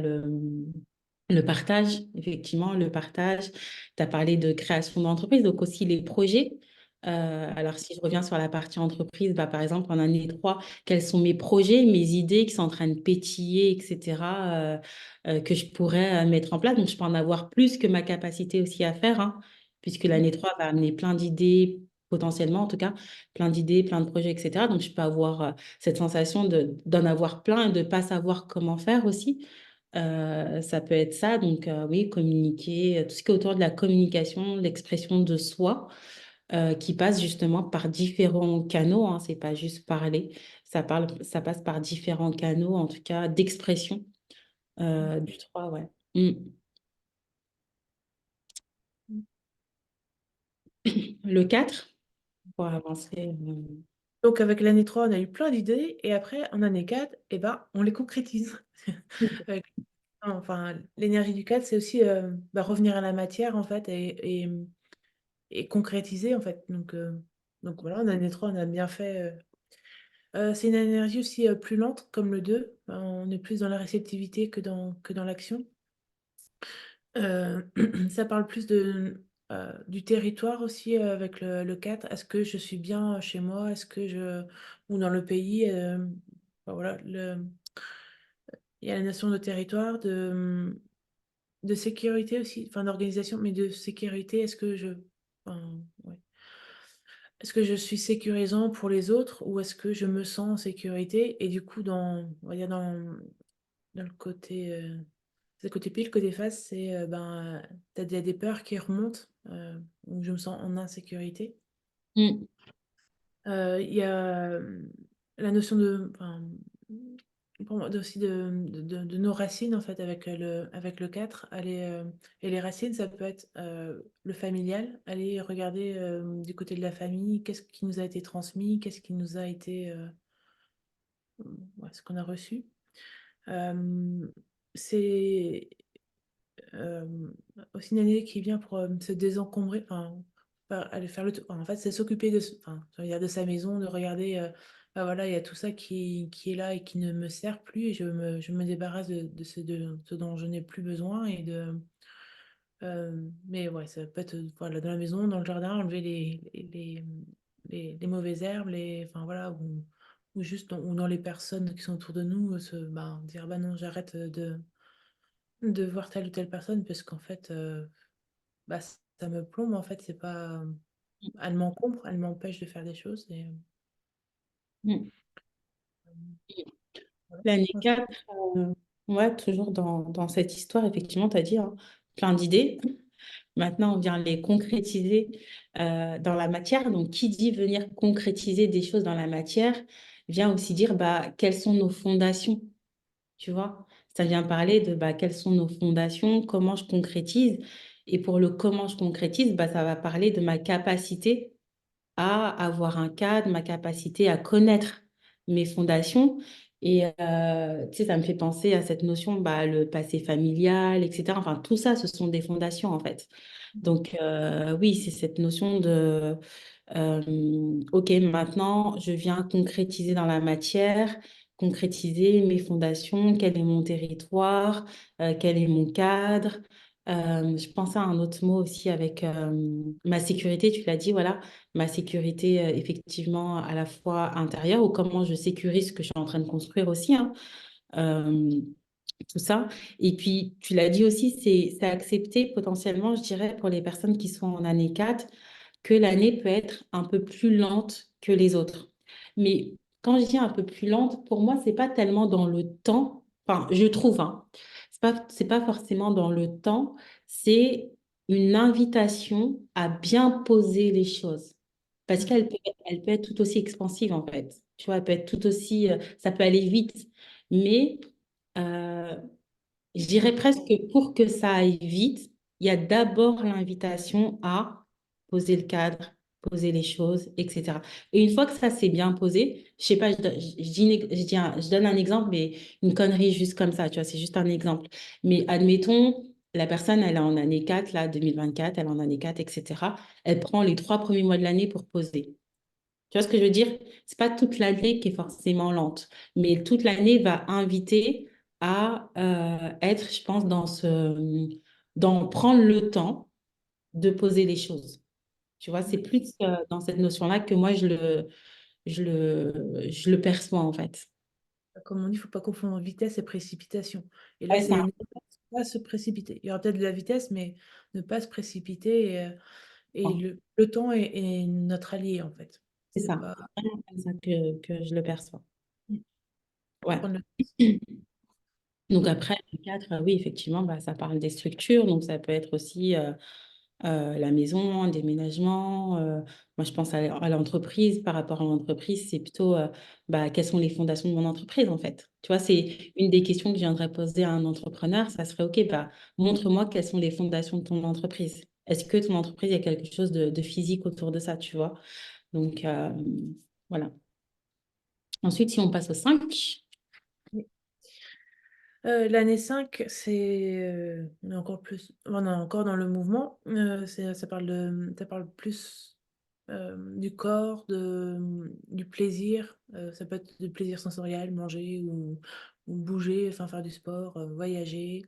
le partage, effectivement, le partage. Tu as parlé de création d'entreprise, donc aussi les projets. Alors si je reviens sur la partie entreprise, bah, par exemple en année 3, quels sont mes projets, mes idées qui sont en train de pétiller, etc., que je pourrais mettre en place. Donc je peux en avoir plus que ma capacité aussi à faire, hein, puisque l'année 3 va amener plein d'idées, potentiellement en tout cas plein d'idées, plein de projets, etc. Donc, je peux avoir cette sensation d'en avoir plein et de ne pas savoir comment faire aussi. Ça peut être ça. Donc, oui, communiquer, tout ce qui est autour de la communication, l'expression de soi, qui passe justement par différents canaux. Hein, c'est pas juste parler. Ça passe par différents canaux, en tout cas, d'expression du 3, ouais. Mm. Le 4 pour avancer. Donc, avec l'année 3 on a eu plein d'idées, et après, en année 4 eh ben, on les concrétise. Avec- Enfin, l'énergie du 4 c'est aussi bah, revenir à la matière, en fait, et concrétiser, en fait. Donc voilà, en année 3 on a bien fait. C'est une énergie aussi plus lente, comme le 2. On est plus dans la réceptivité que dans l'action. Euh, ça parle plus du territoire aussi avec le 4. Est-ce que je suis bien chez moi? Est-ce que je... Ou dans le pays enfin, voilà, il y a la notion de territoire, de sécurité aussi, enfin d'organisation, mais de sécurité. Enfin, ouais. Est-ce que je suis sécurisant pour les autres ou est-ce que je me sens en sécurité? Et du coup, on va dire dans le côté pile, côté face, c'est t'as des peurs qui remontent où je me sens en insécurité. Mm, Il y a la notion enfin, pour moi, aussi de nos racines en fait avec le 4. Et les racines, ça peut être le familial, aller regarder du côté de la famille, qu'est-ce qui nous a été transmis, qu'est-ce qui nous a été, ouais, ce qu'on a reçu. Euh, c'est euh, aussi une année qui vient pour se désencombrer, enfin, aller faire en fait, c'est s'occuper enfin, je veux dire, de sa maison, de regarder, bah voilà, il y a tout ça qui est là et qui ne me sert plus, et je me débarrasse de ce dont je n'ai plus besoin. Mais ouais, ça peut être voilà, dans la maison, dans le jardin, enlever les mauvaises herbes, enfin voilà, ou juste ou dans les personnes qui sont autour de nous, dire bah non, j'arrête de voir telle ou telle personne parce qu'en fait, bah, ça me plombe, en fait, c'est pas... Elle m'encombre, elle m'empêche de faire des choses mm. euh, voilà. L'année Ouais. 4, ouais, toujours dans cette histoire, effectivement, tu as dit, hein, plein d'idées. Maintenant, on vient les concrétiser dans la matière. Donc, qui dit venir concrétiser des choses dans la matière, vient aussi dire bah, quelles sont nos fondations, tu vois. Ça vient parler de bah, quelles sont nos fondations, comment je concrétise. Et pour le comment je concrétise, bah, ça va parler de ma capacité à avoir un cadre, ma capacité à connaître mes fondations. Et tu sais, ça me fait penser à cette notion, bah, le passé familial, etc. Enfin, tout ça, ce sont des fondations, en fait. Donc, oui, c'est cette notion de, OK, maintenant, je viens concrétiser dans la matière, concrétiser mes fondations, quel est mon territoire, quel est mon cadre. Je pensais à un autre mot aussi avec ma sécurité, tu l'as dit, voilà, ma sécurité effectivement à la fois intérieure ou comment je sécurise ce que je suis en train de construire aussi, hein. Euh, tout ça. Et puis, tu l'as dit aussi, c'est accepter potentiellement, je dirais, pour les personnes qui sont en année 4 que l'année peut être un peu plus lente que les autres. Mais quand je dis un peu plus lente, pour moi, c'est pas tellement dans le temps, enfin, je trouve, hein, c'est pas forcément dans le temps, c'est une invitation à bien poser les choses. Parce Mm. elle peut être tout aussi expansive, en fait. Tu vois, elle peut être tout aussi, ça peut aller vite. Mais euh, je dirais presque que pour que ça aille vite, il y a d'abord l'invitation à poser le cadre, poser les choses, etc. Et une fois que ça s'est bien posé, je sais pas, je donne un exemple, mais une connerie juste comme ça, tu vois, c'est juste un exemple. Mais admettons, la personne, elle est en année 4 là, 2024, elle est en année 4, etc. Elle prend les 3 premiers mois de l'année pour poser. Tu vois ce que je veux dire? C'est pas toute l'année qui est forcément lente, mais toute l'année va inviter à être, je pense, dans prendre le temps de poser les choses. Tu vois, c'est Mm. plus dans cette notion-là que moi je le perçois en fait. Comme on dit, il ne faut pas confondre vitesse et précipitation. Et là, Ouais, c'est ne pas se précipiter. Il y aura peut-être de la vitesse, mais ne pas se précipiter. Et le temps est notre allié, en fait. c'est C'est ça. pas... C'est vraiment comme ça que je le perçois. Mm. Ouais. Prendre le... Donc après, le 4, oui, effectivement, bah, ça parle des structures. Donc ça peut être aussi la maison, un déménagement. Moi, je pense à l'entreprise. Par rapport à l'entreprise, c'est plutôt bah, quelles sont les fondations de mon entreprise, en fait. Tu vois, c'est une des questions que je viendrais poser à un entrepreneur. Ça serait, OK, bah, montre-moi quelles sont les fondations de ton entreprise. Est-ce que ton entreprise, il y a quelque chose de physique autour de ça, tu vois? Donc, voilà. Ensuite, si on passe au 5. L'année 5 on est encore plus, on est encore dans le mouvement. Ça parle plus du corps, du plaisir. Ça peut être du plaisir sensoriel, manger ou bouger, enfin faire du sport, voyager.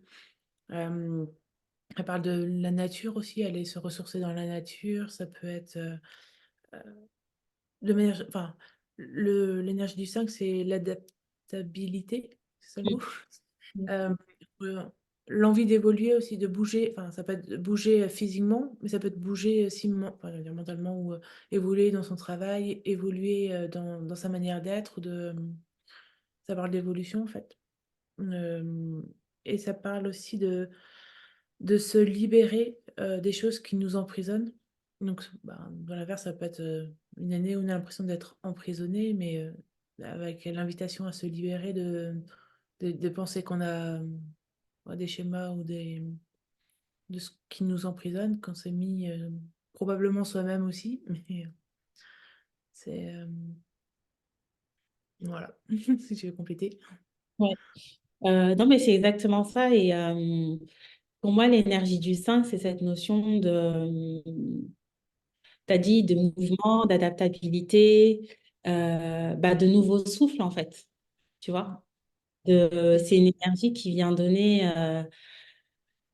Elle parle de la nature aussi, aller se ressourcer dans la nature. Ça peut être de manière, enfin, l'énergie du 5, c'est l'adaptabilité, c'est ça le Mm. mot? Mm. Euh, euh, L'envie d'évoluer aussi, de bouger. Enfin, ça peut être bouger physiquement, mais ça peut être bouger aussi enfin, je veux dire mentalement ou évoluer dans son travail, évoluer dans sa manière d'être, ça parle d'évolution en fait. Euh, et ça parle aussi de se libérer des choses qui nous emprisonnent. Donc, bah, dans l'inverse, ça peut être une année où on a l'impression d'être emprisonné, mais avec l'invitation à se libérer de penser qu'on a des schémas ou de ce qui nous emprisonne, qu'on s'est mis probablement soi-même aussi. Mais c'est. Voilà, si tu veux compléter. Ouais. Non, mais c'est exactement ça. Et pour moi, l'énergie du 5, c'est cette notion de, tu as dit, de mouvement, d'adaptabilité, de nouveau souffle, en fait. Tu vois? C'est une énergie qui vient donner.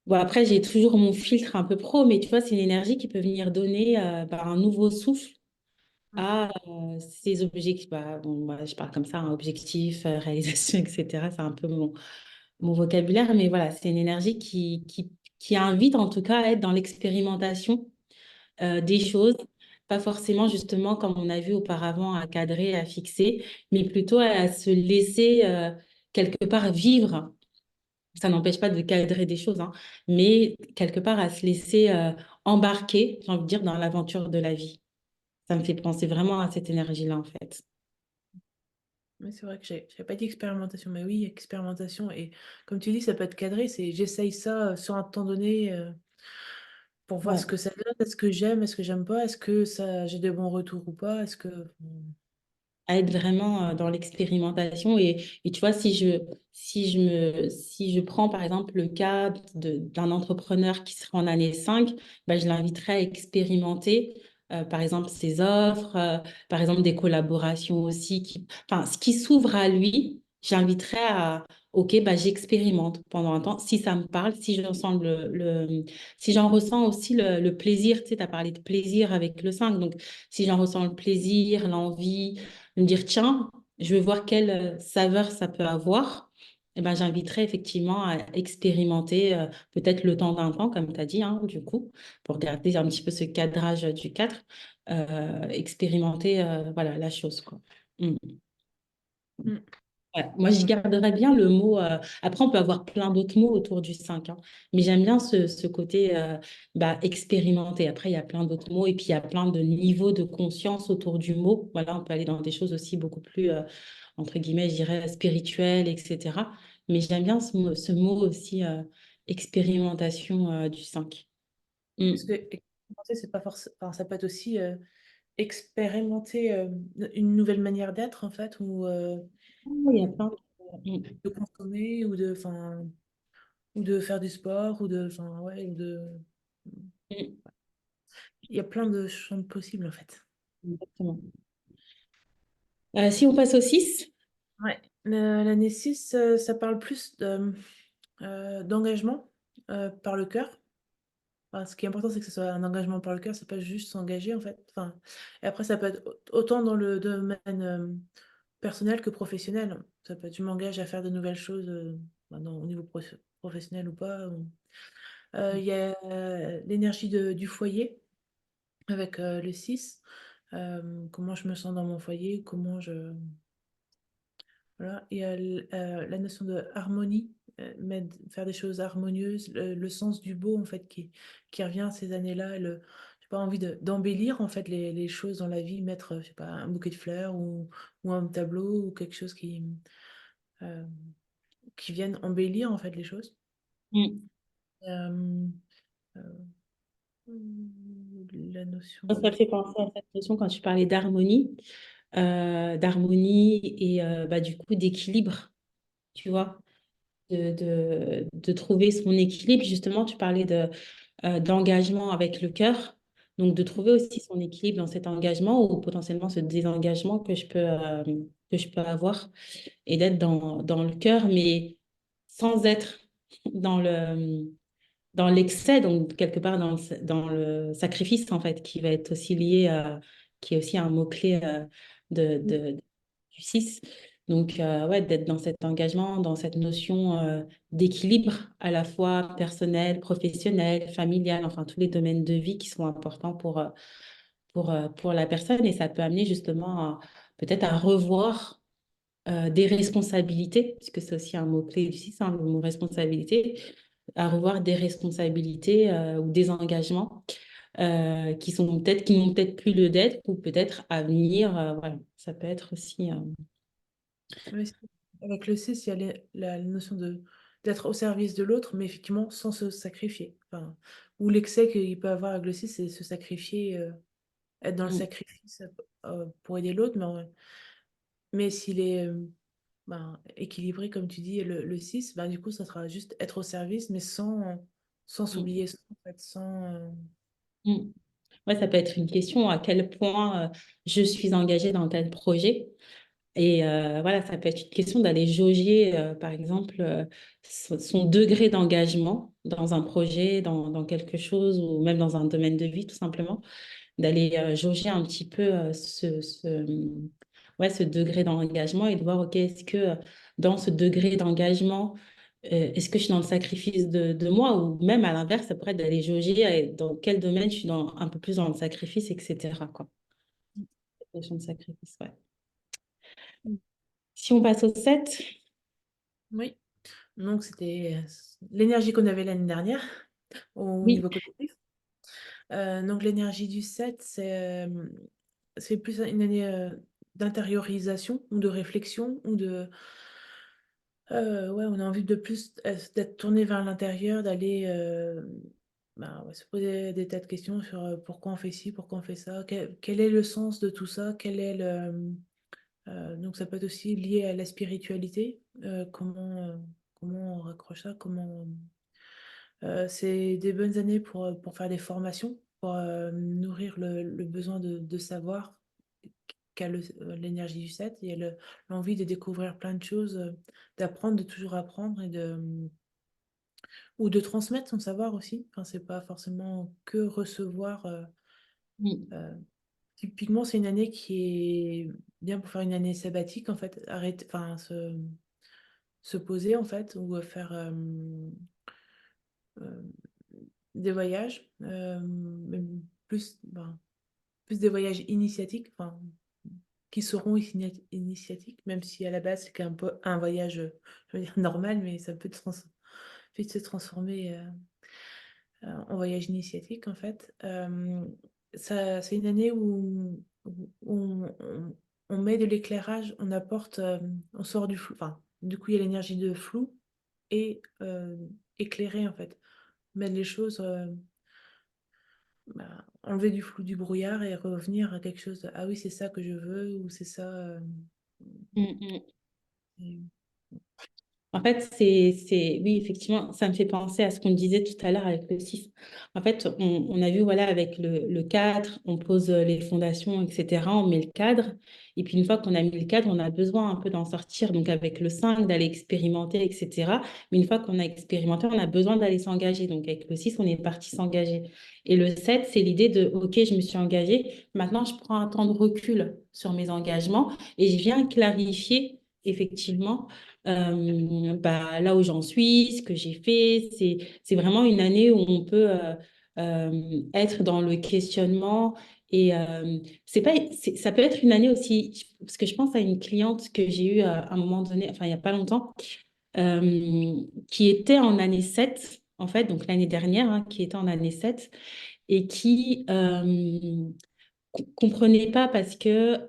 Bon, après, j'ai toujours mon filtre un peu pro, mais tu vois, c'est une énergie qui peut venir donner un nouveau souffle à ces objectifs. Bon, moi, je parle comme ça, hein, objectifs, réalisation, etc. C'est un peu mon vocabulaire, mais voilà, c'est une énergie qui invite en tout cas à être dans l'expérimentation des choses, pas forcément justement comme on a vu auparavant à cadrer, à fixer, mais plutôt à se laisser quelque part vivre. Ça n'empêche pas de cadrer des choses, hein, mais quelque part à se laisser embarquer, j'ai envie de dire, dans l'aventure de la vie. Ça me fait penser vraiment à cette énergie-là, en fait. Mais c'est vrai que j'avais pas dit expérimentation, mais oui, expérimentation. Et comme tu dis, ça peut être cadré, c'est j'essaye ça sur un temps donné pour voir ce Ouais. que ça donne, est-ce que j'aime pas, est-ce que ça j'ai des bons retours ou pas, est-ce que. À être vraiment dans l'expérimentation. Et tu vois, si je prends par exemple le cas d'un entrepreneur qui sera en année 5, je l'inviterai à expérimenter, par exemple, ses offres, par exemple, des collaborations aussi. Enfin, ce qui s'ouvre à lui, j'inviterai à, OK, j'expérimente pendant un temps. Si ça me parle, si j'en ressens aussi le plaisir, tu sais, tu as parlé de plaisir avec le 5, donc si j'en ressens le plaisir, l'envie, me dire, tiens, je veux voir quelle saveur ça peut avoir, j'inviterais effectivement à expérimenter peut-être le temps d'un temps, comme tu as dit, hein, du coup, pour garder un petit peu ce cadrage du 4, expérimenter voilà, la chose, quoi. Mm. Mm. Ouais, moi, je garderais bien le mot. Après, on peut avoir plein d'autres mots autour du 5, hein, mais j'aime bien ce côté expérimenté. Après, il y a plein d'autres mots et puis il y a plein de niveaux de conscience autour du mot. Voilà, on peut aller dans des choses aussi beaucoup plus, entre guillemets, je dirais, spirituelles, etc. Mais j'aime bien ce mot aussi, expérimentation du 5. Mm. Parce que expérimenter, c'est pas forcément. Enfin, ça peut être aussi expérimenter une nouvelle manière d'être, en fait, Il y a plein de... de consommer, ou de faire du sport, enfin, ouais, Mm. il y a plein de champs possibles, en fait. Exactement. Si on passe au 6. Ouais. L'année 6, ça parle plus d'engagement par le cœur. Enfin, ce qui est important, c'est que ce soit un engagement par le cœur, c'est pas juste s'engager en fait. Enfin, et après, ça peut être autant dans le domaine personnel que professionnel. Ça peut être, je m'engage à faire de nouvelles choses au niveau professionnel ou pas. Il y a l'énergie du foyer avec le 6. Comment je me sens dans mon foyer, comment je. Voilà. Et la notion de harmonie, faire des choses harmonieuses, le sens du beau en fait qui revient ces années-là. J'ai pas envie d'embellir en fait les choses dans la vie, mettre je sais pas, un bouquet de fleurs ou un tableau ou quelque chose euh, qui vienne embellir en fait les choses. Mm. Euh, euh, la notion Ça de. fait penser à cette notion quand tu parlais d'harmonie et du coup d'équilibre, tu vois, de trouver son équilibre. Justement, tu parlais d'engagement avec le cœur, donc de trouver aussi son équilibre dans cet engagement ou potentiellement ce désengagement que je peux avoir et d'être dans le cœur, mais sans être dans dans l'excès, donc quelque part dans le sacrifice, en fait, qui va être aussi lié qui est aussi un mot-clé du 6. Donc, ouais, d'être dans cet engagement, dans cette notion d'équilibre à la fois personnel, professionnel, familial, enfin tous les domaines de vie qui sont importants pour la personne. Et ça peut amener justement peut-être à revoir des responsabilités, puisque c'est aussi un mot-clé du 6, hein, le mot responsabilité, à revoir des responsabilités ou des engagements qui n'ont peut-être plus le d'être ou peut-être à venir. Voilà, ça peut être aussi. Ouais, avec le 6, il y a la notion d'être au service de l'autre, mais effectivement sans se sacrifier. Enfin, ou l'excès qu'il peut avoir avec le 6, c'est se sacrifier, être dans le Mm, sacrifice pour aider l'autre, mais s'il est ben, équilibré, comme tu dis, le 6, ben, du coup, ça sera juste être au service, mais sans mm, s'oublier, en fait, sans... mm. Ouais, ça peut être une question à quel point je suis engagée dans tel projet. Et voilà, ça peut être une question d'aller jauger, par exemple, son degré d'engagement dans un projet, dans quelque chose, ou même dans un domaine de vie, tout simplement, d'aller jauger un petit peu ouais, ce degré d'engagement et de voir, OK, est-ce que dans ce degré d'engagement, est-ce que je suis dans le sacrifice de moi ou même à l'inverse, ça pourrait être d'aller jauger dans quel domaine je suis un peu plus dans le sacrifice, etc., quoi. Notion de sacrifice, ouais. Mm. Si on passe au 7. Oui, donc c'était l'énergie qu'on avait l'année dernière au Oui. niveau collectif. Donc l'énergie du 7, c'est plus une année d'intériorisation ou de réflexion ou de... ouais, on a envie de plus d'être tourné vers l'intérieur, d'aller ben, ouais, se poser des tas de questions sur pourquoi on fait ci, pourquoi on fait ça, quel est le sens de tout ça, donc ça peut être aussi lié à la spiritualité, comment on raccroche ça, c'est des bonnes années pour faire des formations, pour nourrir le besoin de savoir qu'a l'énergie du 7 et l'envie de découvrir plein de choses, d'apprendre, de toujours apprendre ou de transmettre son savoir aussi. Enfin, c'est pas forcément que recevoir. Mm, Euh, typiquement, c'est une année qui est bien pour faire une année sabbatique, en fait, arrêter, enfin, se poser, en fait, ou faire euh, des voyages, même plus des voyages initiatiques, enfin, qui seront initiatiques, même si à la base c'est qu'un peu un voyage, je veux dire, normal, mais ça peut vite se transformer en voyage initiatique en fait. C'est une année où on met de l'éclairage, on apporte, on sort du flou, enfin, du coup il y a l'énergie de flou et éclairer en fait, mettre les choses, enlever du flou, du brouillard et revenir à quelque chose de, ah oui, c'est ça que je veux, ou c'est ça. mm, mm. Et- En fait, oui, effectivement, ça me fait penser à ce qu'on disait tout à l'heure avec le 6. En fait, on a vu, voilà, avec le 4, on pose les fondations, etc., on met le cadre. Et puis, une fois qu'on a mis le cadre, on a besoin un peu d'en sortir. Donc, avec le 5, d'aller expérimenter, etc. Mais une fois qu'on a expérimenté, on a besoin d'aller s'engager. Donc, avec le 6, on est parti s'engager. Et le 7, c'est l'idée de, OK, je me suis engagée. Maintenant, je prends un temps de recul sur mes engagements et je viens clarifier, effectivement là où j'en suis, ce que j'ai fait. C'est vraiment une année où on peut être dans le questionnement. Et c'est pas, ça peut être une année aussi, parce que je pense à une cliente que j'ai eue à un moment donné, enfin il n'y a pas longtemps, qui était en année 7 en fait, donc l'année dernière, hein, qui était en année 7 et qui comprenait pas parce que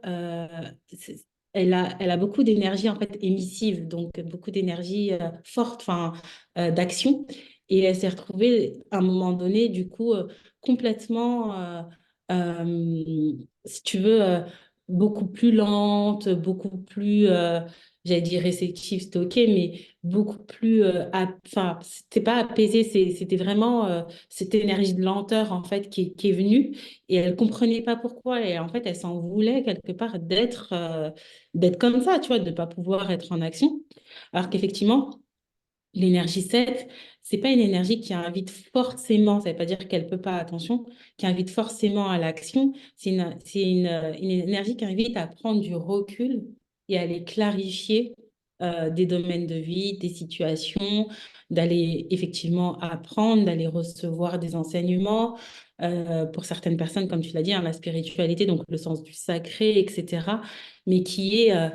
elle a beaucoup d'énergie en fait émissive, donc beaucoup d'énergie forte, enfin d'action. Et elle s'est retrouvée à un moment donné, du coup, complètement, si tu veux, beaucoup plus lente, beaucoup plus, j'allais dire réceptive, c'était OK, mais beaucoup plus, enfin, c'était pas apaisé, c'était vraiment cette énergie de lenteur en fait qui est venue. Et elle comprenait pas pourquoi. Et en fait, elle s'en voulait quelque part d'être comme ça, tu vois, de ne pas pouvoir être en action. Alors qu'effectivement, L'énergie 7, c'est pas une énergie qui invite forcément, ça veut pas dire qu'elle peut pas, attention, qui invite forcément à l'action. C'est une énergie qui invite à prendre du recul et à aller clarifier des domaines de vie, des situations, d'aller effectivement apprendre, d'aller recevoir des enseignements. Pour certaines personnes, comme tu l'as dit, hein, la spiritualité, donc le sens du sacré, etc. Mais qui est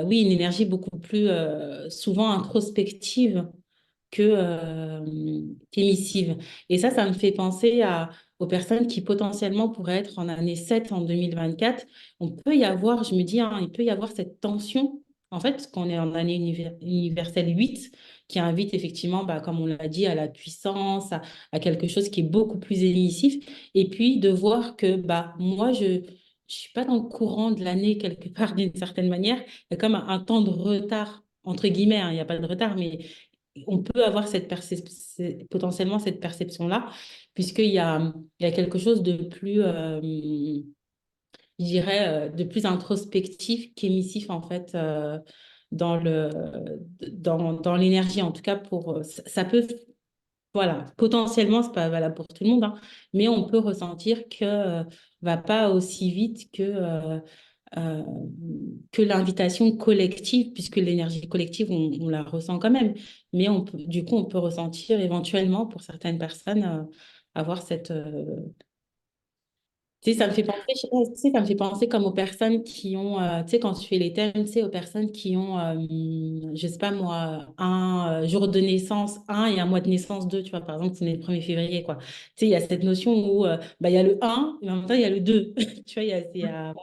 oui, une énergie beaucoup plus souvent introspective qu'émissive. Et ça me fait penser aux personnes qui potentiellement pourraient être en année 7 en 2024. On peut y avoir, je me dis, hein, il peut y avoir cette tension, en fait, parce qu'on est en année universelle 8 qui invite effectivement, bah, comme on l'a dit, à la puissance, à quelque chose qui est beaucoup plus émissif. Et puis de voir que bah, moi, je ne suis pas dans le courant de l'année quelque part d'une certaine manière. Il y a comme un temps de retard, entre guillemets, hein, il n'y a pas de retard, mais on peut avoir potentiellement cette perception-là, puisqu'il y a quelque chose de plus, je dirais, de plus introspectif qu'émissif, en fait, dans l'énergie. En tout cas, ça peut, voilà, potentiellement, c'est pas valable pour tout le monde, hein, mais on peut ressentir que va pas aussi vite euh, que l'invitation collective, puisque l'énergie collective, on la ressent quand même. Mais du coup, on peut ressentir éventuellement, pour certaines personnes, avoir cette... tu sais, ça me fait penser, je sais pas, tu sais, ça me fait penser comme aux personnes qui ont, tu sais, quand tu fais les thèmes, tu sais, aux personnes qui ont, je sais pas moi, un jour de naissance un et un mois de naissance 2 tu vois, par exemple, c'est né le 1er février, quoi. Tu sais, il y a cette notion où, bah, il y a le un mais en même temps, il y a le deux. Tu vois,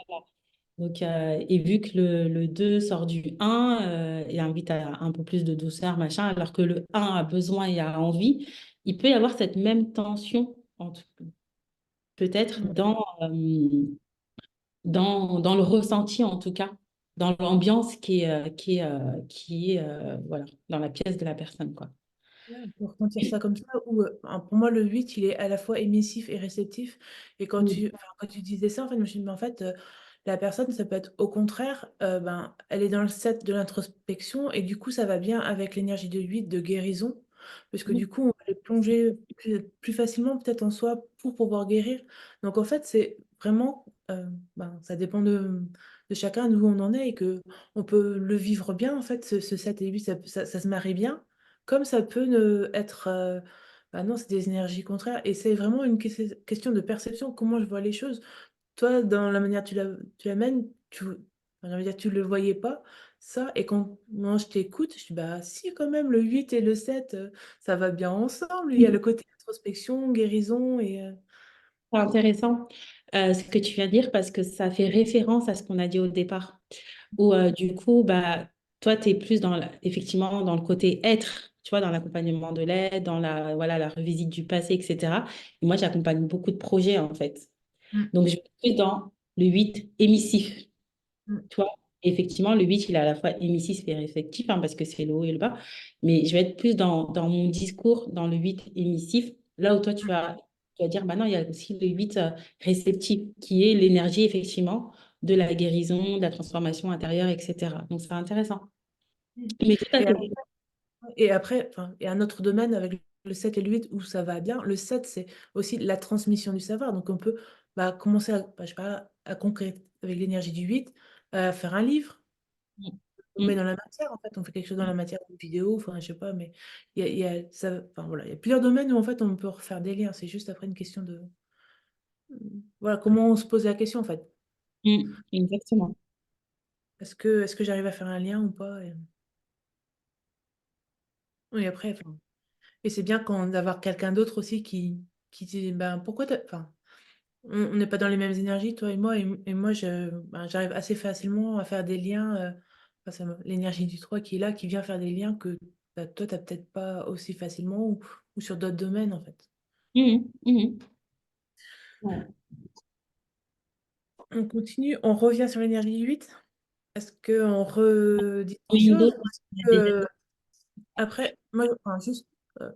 donc, et vu que le 2 sort du un et invite à un peu plus de douceur, machin, alors que le un a besoin et a envie, il peut y avoir cette même tension, peut-être Mm. dans le ressenti, en tout cas, dans l'ambiance voilà, dans la pièce de la personne, quoi. Ouais, on peut ressentir ça comme ça, ou pour moi, le 8 il est à la fois émissif et réceptif. Et Mm, quand tu disais ça, en fait, je me suis dit, mais en fait, la personne, ça peut être au contraire, ben, elle est dans le 7 de l'introspection, et du coup, ça va bien avec l'énergie de 8 de guérison, parce que mm, du coup, on va aller plonger plus facilement peut-être en soi pour pouvoir guérir. Donc, en fait, c'est vraiment, ben, ça dépend de chacun, d'où on en est, et que on peut le vivre bien, en fait, ce 7 et 8, ça se marie bien. Comme ça peut être, bah non, c'est des énergies contraires, et c'est vraiment une question de perception, comment je vois les choses. Toi, dans la manière tu l'amènes, enfin, j'ai envie de dire, tu le voyais pas, ça, et quand moi je t'écoute, je dis: «Bah si, quand même, le 8 et le 7 ça va bien ensemble». Il y a mm. le côté introspection, guérison et C'est intéressant ce que tu viens de dire parce que ça fait référence à ce qu'on a dit au départ. Où du coup, bah, toi, tu es plus effectivement dans le côté être, tu vois, dans l'accompagnement de l'aide, dans voilà, la revisite du passé, etc. Et moi, j'accompagne beaucoup de projets, en fait. mmh, Donc, je suis plus dans le 8 émissif, mmh, tu vois. Effectivement, le 8 il est à la fois émissif et réflectif, hein, parce que c'est le haut et le bas. Mais je vais être plus dans mon discours, dans le 8 émissif, là où toi, tu vas dire, bah non, il y a aussi le 8 réceptif, qui est l'énergie, effectivement, de la guérison, de la transformation intérieure, etc. Donc, c'est intéressant. mmh. Mais tout à Et fait. après, enfin, il y a un autre domaine avec le 7 et le 8 où ça va bien. Le 7 c'est aussi la transmission du savoir. Donc on peut, bah, commencer à, bah, je sais pas, à concrétiser avec l'énergie du 8, faire un livre. Mm, On met mm, dans la matière, en fait, on fait quelque chose dans la matière, une vidéo, enfin, je sais pas, mais il y a ça, enfin, voilà, il y a plusieurs domaines où, en fait, on peut refaire des liens. C'est juste après une question de, voilà, comment on se pose la question, en fait. exactement. Est-ce que j'arrive à faire un lien ou pas? Et oui, après, enfin, et c'est bien quand d'avoir quelqu'un d'autre aussi qui dit: «Ben, pourquoi tu enfin, on n'est pas dans les mêmes énergies, toi et moi, et moi, ben, j'arrive assez facilement à faire des liens, enfin, l'énergie du 3 qui est là, qui vient faire des liens que, bah, toi, tu as peut-être pas aussi facilement, ou sur d'autres domaines, en fait. Mhm, mhm. Ouais. On continue, on revient sur l'énergie du 8? Est-ce qu'on redit Il des y en a choses? d'autres, Ou est-ce il y a déjà que, après, moi, enfin, juste,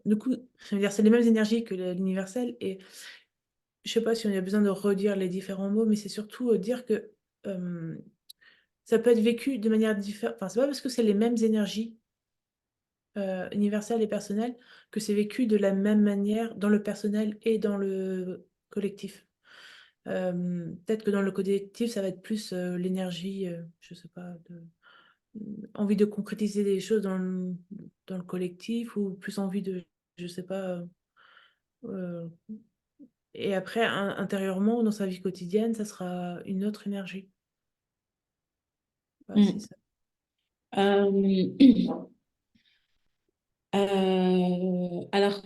du coup, je veux dire, c'est les mêmes énergies que l'universel, et je sais pas si on a besoin de redire les différents mots, mais c'est surtout, dire que, hem, ça peut être vécu de manière différente. Enfin, c'est pas parce que c'est les mêmes énergies universel et personnel, que c'est vécu de la même manière dans le personnel et dans le collectif. Peut-être que dans le collectif, ça va être plus l'énergie, je sais pas, envie de concrétiser des choses dans le collectif ou plus envie de, je sais pas. euh, et après, intérieurement, dans sa vie quotidienne, ça sera une autre énergie. Ouais, c'est Mm. ça. Euh, alors,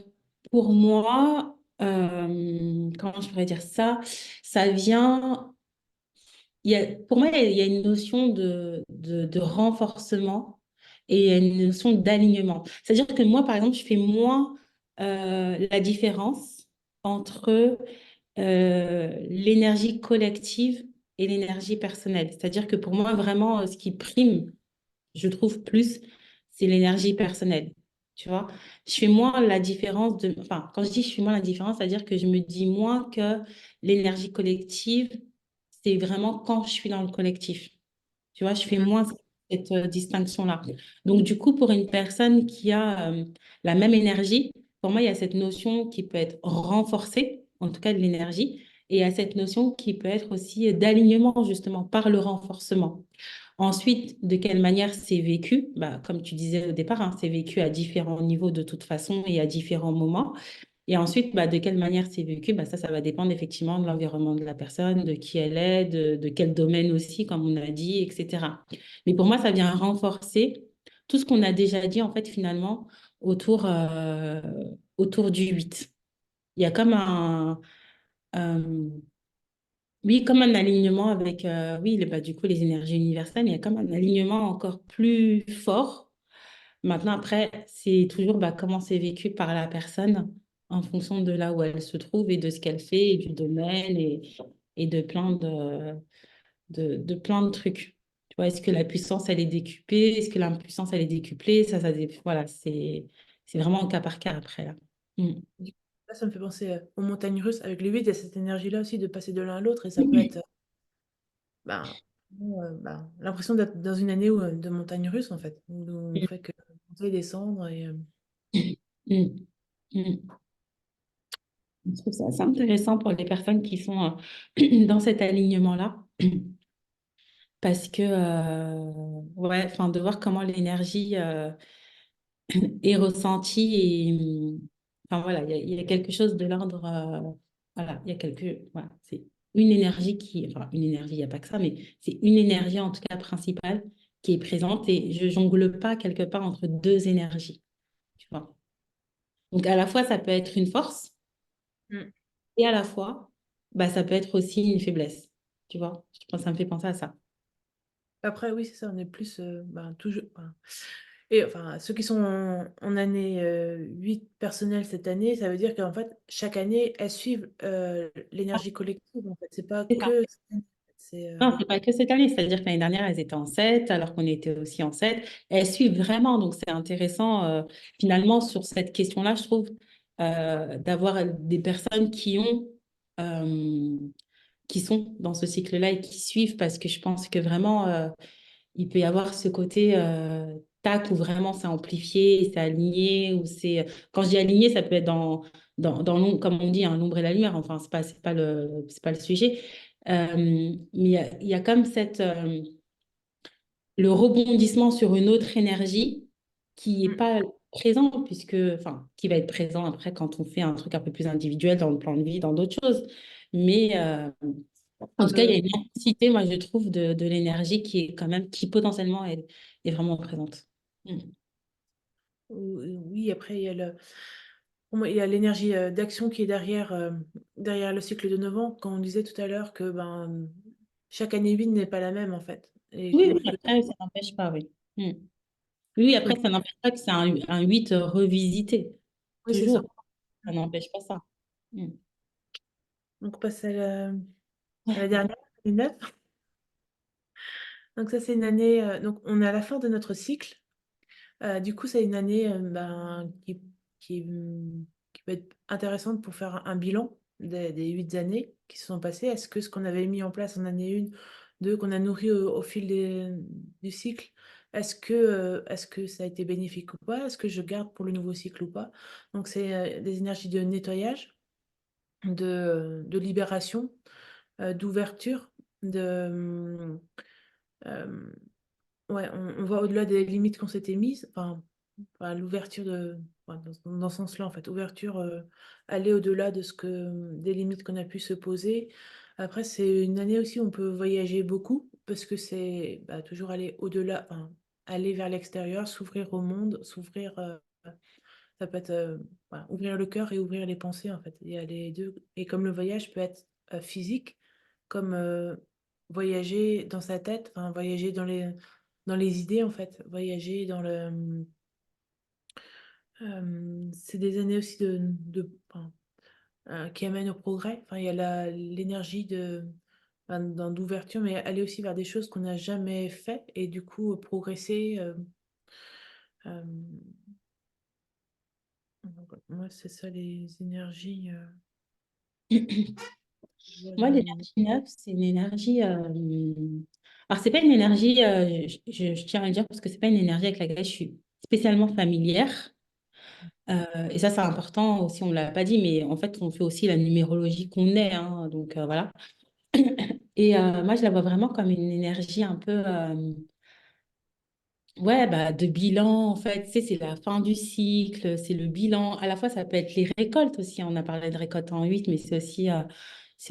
pour moi, comment je pourrais dire ça? Ça vient, pour moi, il y a une notion de renforcement et il y a une notion d'alignement. C'est-à-dire que moi, par exemple, je fais moins la différence entre l'énergie collective et l'énergie personnelle. C'est-à-dire que pour moi, vraiment, ce qui prime, je trouve plus, c'est l'énergie personnelle. Tu vois, je fais moins la différence de. Enfin, quand je dis je fais moins la différence, c'est-à-dire que je me dis moins que l'énergie collective, c'est vraiment quand je suis dans le collectif. Tu vois, je fais Mm. moins cette distinction-là. Donc, du coup, pour une personne qui a la même énergie, pour moi, il y a cette notion qui peut être renforcée, en tout cas de l'énergie, et il y a cette notion qui peut être aussi d'alignement, justement, par le renforcement. Ensuite, de quelle manière c'est vécu? Bah, comme tu disais au départ, hein, c'est vécu à différents niveaux de toute façon et à différents moments. Et ensuite, bah, de quelle manière c'est vécu? Bah, ça va dépendre effectivement de l'environnement de la personne, de qui elle est, de quel domaine aussi, comme on a dit, etc. Mais pour moi, ça vient renforcer tout ce qu'on a déjà dit, en fait, finalement, autour, autour du 8. Il y a comme euh, oui, comme un alignement avec, oui, bah, du coup, les énergies universelles, il y a comme un alignement encore plus fort. Maintenant, après, c'est toujours bah, comment c'est vécu par la personne en fonction de là où elle se trouve et de ce qu'elle fait et du domaine et de de plein de trucs. Tu vois, est-ce que la puissance, elle est décuplée? Est-ce que l'impuissance, elle est décuplée? Voilà, c'est vraiment au cas par cas après, là. Mm. Du coup, là, ça me fait penser aux montagnes russes. Avec le 8, il y a cette énergie-là aussi de passer de l'un à l'autre et ça peut être ben, l'impression d'être dans une année de montagne russe en fait, où on fait que monter et descendre et Mm. Mm. Je trouve ça assez intéressant pour les personnes qui sont dans cet alignement-là. Parce que, ouais, enfin, de voir comment l'énergie est ressentie et, enfin, voilà, il y a quelque chose de l'ordre, voilà, il y a voilà, c'est une énergie enfin, une énergie, il n'y a pas que ça, mais c'est une énergie en tout cas principale qui est présente et je jongle pas quelque part entre deux énergies, tu vois. Donc, à la fois, ça peut être une force Mm. et à la fois, bah, ça peut être aussi une faiblesse, tu vois. Je pense que ça me fait penser à ça. Après oui c'est ça, on est plus toujours et enfin ceux qui sont en année 8 personnelle cette année, ça veut dire qu'en fait chaque année elles suivent l'énergie collective en fait, c'est pas C'est ça. que cette année, c'est Non, c'est pas que cette année, c'est-à-dire que l'année dernière, elles étaient en 7 alors qu'on était aussi en 7. Elles suivent vraiment, donc c'est intéressant, finalement, sur cette question-là, je trouve, d'avoir des personnes euh, qui sont dans ce cycle-là et qui suivent, parce que je pense que vraiment, il peut y avoir ce côté tac où vraiment c'est amplifié, c'est aligné, ou c'est. Quand je dis aligné, ça peut être dans l'ombre, comme on dit, hein, l'ombre et la lumière, enfin, c'est pas le sujet. Mais il y a comme le rebondissement sur une autre énergie qui n'est Mm. pas présent, enfin, qui va être présent après quand on fait un truc un peu plus individuel dans le plan de vie, dans d'autres choses. Mais en Dans tout cas, il y a le une intensité, moi, je trouve, de l'énergie qui est quand même, qui potentiellement est vraiment présente. Mm. oui après il y a pour moi, il y a l'énergie d'action qui est derrière le cycle de 9 ans, quand on disait tout à l'heure que chaque année 8 n'est pas la même en fait. Et Oui, que, oui, après, ça n'empêche pas, oui. Mm. Oui, après, donc, ça n'empêche pas que c'est un 8 revisité. oui, c'est ça. Toujours, ça n'empêche pas ça. Mm. Donc on passe à la dernière, les 9. Donc ça, c'est une année. Donc on est à la fin de notre cycle. Du coup, c'est une année qui peut être intéressante pour faire un bilan des 8 années qui se sont passées. Est-ce que ce qu'on avait mis en place en année 1, 2, qu'on a nourri au fil du cycle, est-ce que ça a été bénéfique ou pas? Est-ce que je garde pour le nouveau cycle ou pas? Donc c'est, des énergies de nettoyage, de libération, d'ouverture, de, ouais, on va au-delà des limites qu'on s'était mises, enfin, l'ouverture de, ouais, dans ce sens-là, en fait, ouverture, aller au-delà de ce que, des limites qu'on a pu se poser. Après, c'est une année aussi où on peut voyager beaucoup parce que c'est bah, toujours aller au-delà, enfin, aller vers l'extérieur, s'ouvrir au monde, s'ouvrir, ça peut être voilà, ouvrir le cœur et ouvrir les pensées, en fait. Il y a les deux. Et comme le voyage peut être physique, comme voyager dans sa tête, enfin, voyager dans les idées, en fait. Voyager dans le. C'est des années aussi enfin, qui amènent au progrès. Enfin, il y a l'énergie d'ouverture, mais aller aussi vers des choses qu'on n'a jamais fait et du coup progresser. Euh, donc, moi, c'est ça les énergies. Moi, l'énergie neuve, c'est une énergie. Alors, c'est pas une énergie, je tiens à le dire parce que c'est pas une énergie avec laquelle je suis spécialement familière. Et ça, c'est important aussi, on ne l'a pas dit, mais en fait, on fait aussi la numérologie qu'on est. Hein, donc, voilà. Et moi, je la vois vraiment comme une énergie un peu. Ouais, bah, de bilan, en fait, tu sais, c'est la fin du cycle, c'est le bilan. À la fois, ça peut être les récoltes aussi. On a parlé de récolte en 8, mais c'est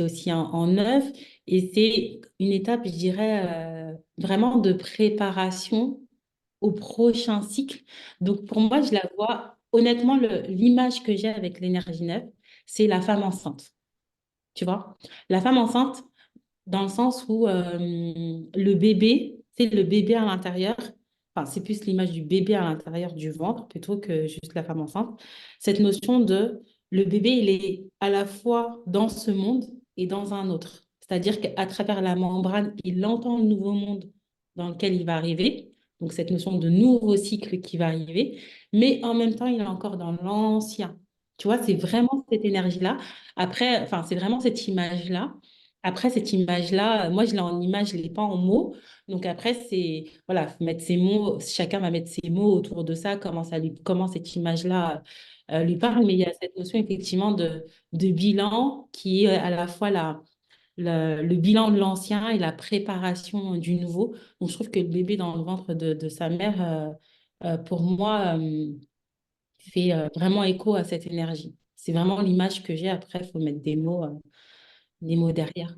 aussi en 9. Et c'est une étape, je dirais, vraiment de préparation au prochain cycle. Donc, pour moi, je la vois, honnêtement, l'image que j'ai avec l'énergie 9, c'est la femme enceinte. Tu vois? La femme enceinte, dans le sens où le bébé, c'est le bébé à l'intérieur, enfin, c'est plus l'image du bébé à l'intérieur du ventre plutôt que juste la femme enceinte. Cette notion de le bébé, il est à la fois dans ce monde et dans un autre. C'est-à-dire qu'à travers la membrane, il entend le nouveau monde dans lequel il va arriver. Donc, cette notion de nouveau cycle qui va arriver, mais en même temps, il est encore dans l'ancien. Tu vois, c'est vraiment cette énergie-là. Après, enfin, c'est vraiment cette image-là. Après, cette image-là, moi, je l'ai en image, je ne l'ai pas en mots. Donc après, c'est, voilà, faut mettre ses mots, chacun va mettre ses mots autour de ça, comment cette image-là lui parle. Mais il y a cette notion, effectivement, de bilan qui est à la fois le bilan de l'ancien et la préparation du nouveau. Donc je trouve que le bébé dans le ventre de sa mère, pour moi, fait vraiment écho à cette énergie. C'est vraiment l'image que j'ai. Après, il faut mettre des mots derrière.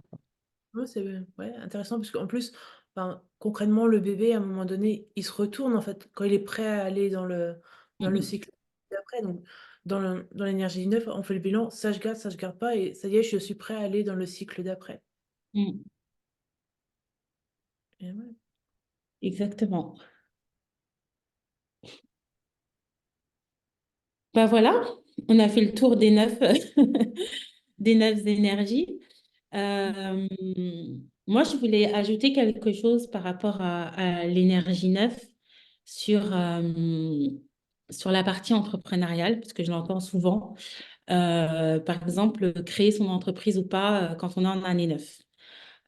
Ouais, c'est ouais, intéressant parce qu'en plus, enfin, concrètement, le bébé, à un moment donné, il se retourne en fait quand il est prêt à aller dans le Mhm. cycle d'après. Donc, dans l'énergie du neuf, on fait le bilan, ça je garde pas, et ça y est, je suis prêt à aller dans le cycle d'après. Mhm. Et ouais. Exactement. Bah voilà, on a fait le tour des neuf, des neuf énergies. Euh, Moi, je voulais ajouter quelque chose par rapport à l'énergie neuf sur, sur la partie entrepreneuriale, parce que je l'entends souvent. Par exemple, créer son entreprise ou pas quand on est en année